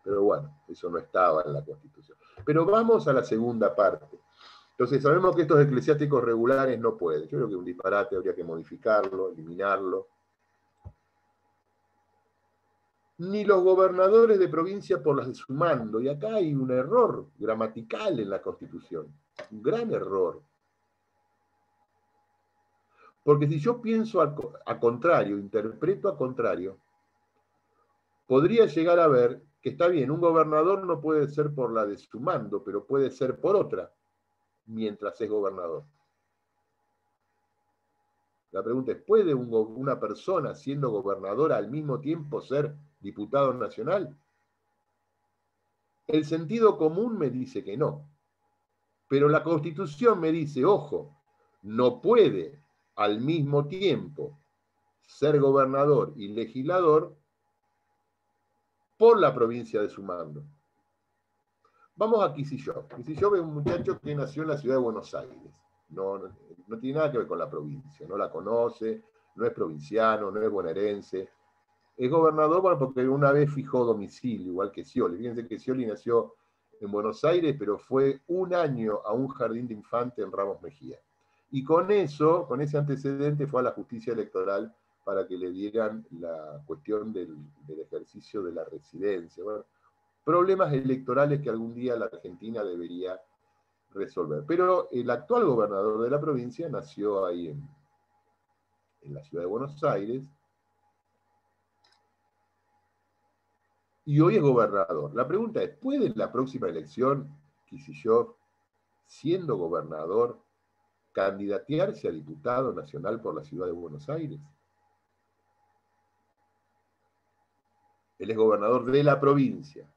Pero bueno, eso no estaba en la Constitución. Pero vamos a la segunda parte. Entonces, sabemos que estos eclesiásticos regulares no pueden. Yo creo que es un disparate, habría que modificarlo, eliminarlo. Ni los gobernadores de provincia por las de su mando. Y acá hay un error gramatical en la Constitución. Un gran error. Porque si yo pienso a contrario, interpreto a contrario, podría llegar a ver que está bien, un gobernador no puede ser por la de su mando, pero puede ser por otra, mientras es gobernador. La pregunta es, ¿puede una persona siendo gobernadora al mismo tiempo ser diputado nacional? El sentido común me dice que no. Pero la Constitución me dice, ojo, no puede al mismo tiempo ser gobernador y legislador por la provincia de su mando. Vamos a Kicillof. Kicillof es un muchacho que nació en la ciudad de Buenos Aires. No tiene nada que ver con la provincia, no la conoce, no es provinciano, no es bonaerense. Es gobernador, bueno, porque una vez fijó domicilio, igual que Scioli. Fíjense que Scioli nació en Buenos Aires, pero fue un año a un jardín de infantes en Ramos Mejía. Y con eso, con ese antecedente, fue a la justicia electoral para que le dieran la cuestión del ejercicio de la residencia. Bueno, problemas electorales que algún día la Argentina debería resolver. Pero el actual gobernador de la provincia nació ahí en la ciudad de Buenos Aires, y hoy es gobernador. La pregunta es, ¿puede en la próxima elección Kicillof, siendo gobernador, candidatearse a diputado nacional por la ciudad de Buenos Aires? Él es gobernador de la provincia.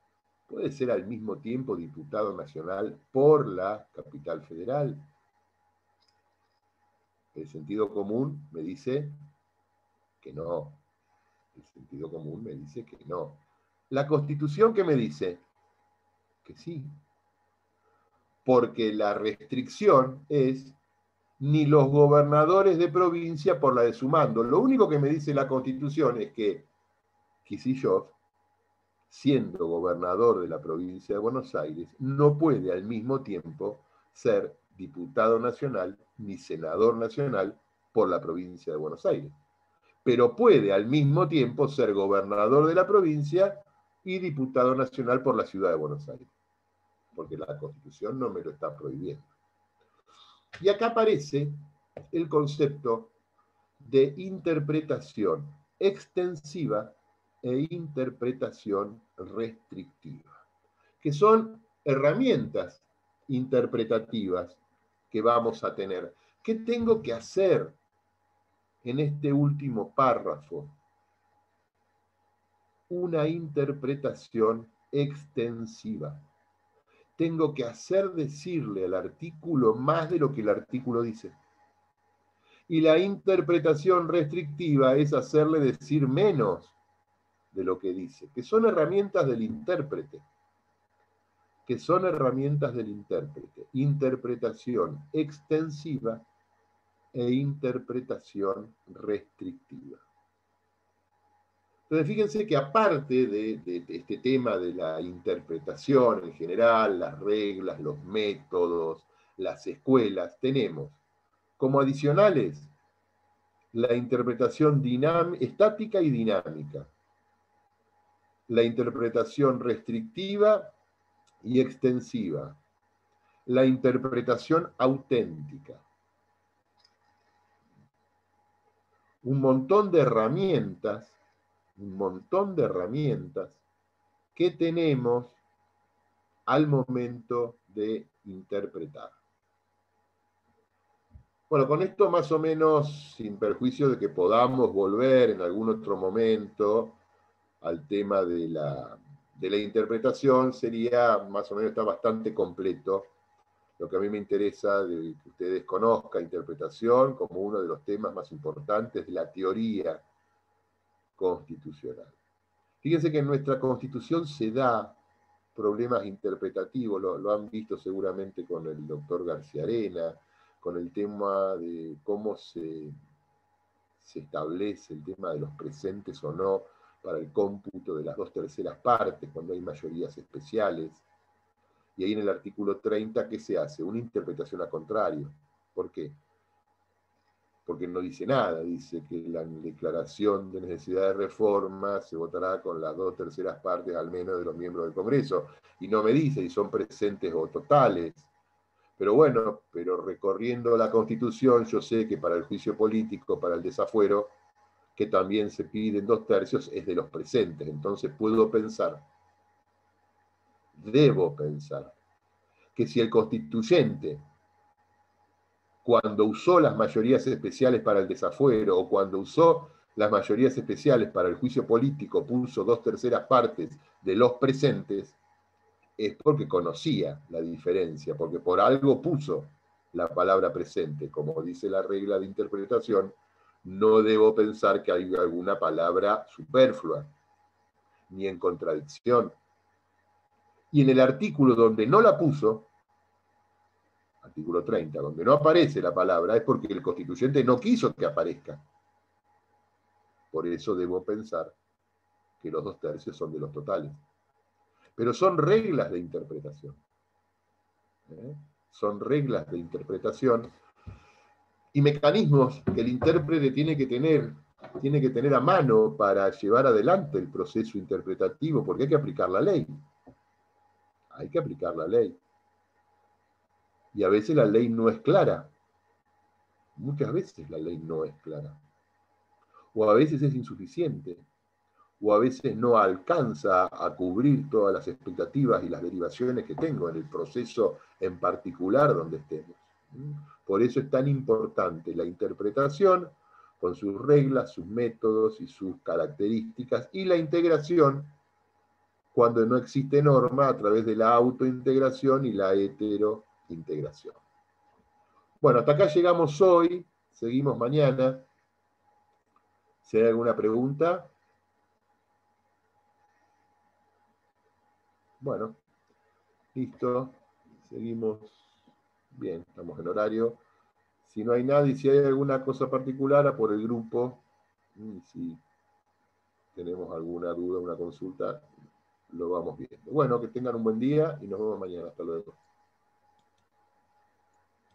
¿Puede ser al mismo tiempo diputado nacional por la capital federal? El sentido común me dice que no. El sentido común me dice que no. La Constitución, ¿qué me dice? Que sí. Porque la restricción es ni los gobernadores de provincia por la de su mando. Lo único que me dice la Constitución es que Kicillof, siendo gobernador de la provincia de Buenos Aires, no puede al mismo tiempo ser diputado nacional ni senador nacional por la provincia de Buenos Aires. Pero puede al mismo tiempo ser gobernador de la provincia y diputado nacional por la ciudad de Buenos Aires, porque la Constitución no me lo está prohibiendo. Y acá aparece el concepto de interpretación extensiva e interpretación restrictiva, que son herramientas interpretativas que vamos a tener. ¿Qué tengo que hacer en este último párrafo? Una interpretación extensiva. Tengo que hacer decirle al artículo más de lo que el artículo dice. Y la interpretación restrictiva es hacerle decir menos de lo que dice, que son herramientas del intérprete. Interpretación extensiva e interpretación restrictiva. Entonces, fíjense que aparte de este tema de la interpretación en general, las reglas, los métodos, las escuelas, tenemos como adicionales la interpretación estática y dinámica. la interpretación restrictiva y extensiva, la interpretación auténtica. Un montón de herramientas que tenemos al momento de interpretar. Bueno, con esto más o menos, sin perjuicio de que podamos volver en algún otro momento al tema de la interpretación, sería más o menos, está bastante completo. Lo que a mí me interesa de que ustedes conozcan interpretación como uno de los temas más importantes de la teoría constitucional. Fíjense que en nuestra Constitución se da problemas interpretativos, lo han visto seguramente con el doctor García Arena, con el tema de cómo se establece el tema de los presentes o no para el cómputo de las 2/3 partes, cuando hay mayorías especiales. Y ahí en el artículo 30, ¿qué se hace? Una interpretación a contrario. ¿Por qué? Porque no dice nada, dice que la declaración de necesidad de reforma se votará con las 2/3 partes al menos de los miembros del Congreso, y no me dice si son presentes o totales. Pero bueno, pero recorriendo la Constitución, yo sé que para el juicio político, para el desafuero, que también se piden 2/3, es de los presentes. Entonces puedo pensar, debo pensar, que si el constituyente, cuando usó las mayorías especiales para el desafuero o cuando usó las mayorías especiales para el juicio político, puso 2/3 partes de los presentes, es porque conocía la diferencia, porque por algo puso la palabra presente. Como dice la regla de interpretación, no debo pensar que hay alguna palabra superflua, ni en contradicción. Y en el artículo donde no la puso, artículo 30, donde no aparece la palabra, es porque el constituyente no quiso que aparezca. Por eso debo pensar que los 2/3 son de los totales. Pero son reglas de interpretación. Son reglas de interpretación y mecanismos que el intérprete tiene que tener a mano para llevar adelante el proceso interpretativo, porque hay que aplicar la ley. Hay que aplicar la ley. Y a veces la ley no es clara. Muchas veces la ley no es clara. O a veces es insuficiente. O a veces no alcanza a cubrir todas las expectativas y las derivaciones que tengo en el proceso en particular donde estemos. Por eso es tan importante la interpretación con sus reglas, sus métodos y sus características, y la integración cuando no existe norma a través de la autointegración y la heterointegración. Bueno, hasta acá llegamos hoy, seguimos mañana. Si hay alguna pregunta. Bueno, listo, seguimos bien, estamos en horario. Si no hay nadie, si hay alguna cosa particular, por el grupo, si tenemos alguna duda, una consulta, lo vamos viendo. Bueno, que tengan un buen día y nos vemos mañana. Hasta luego.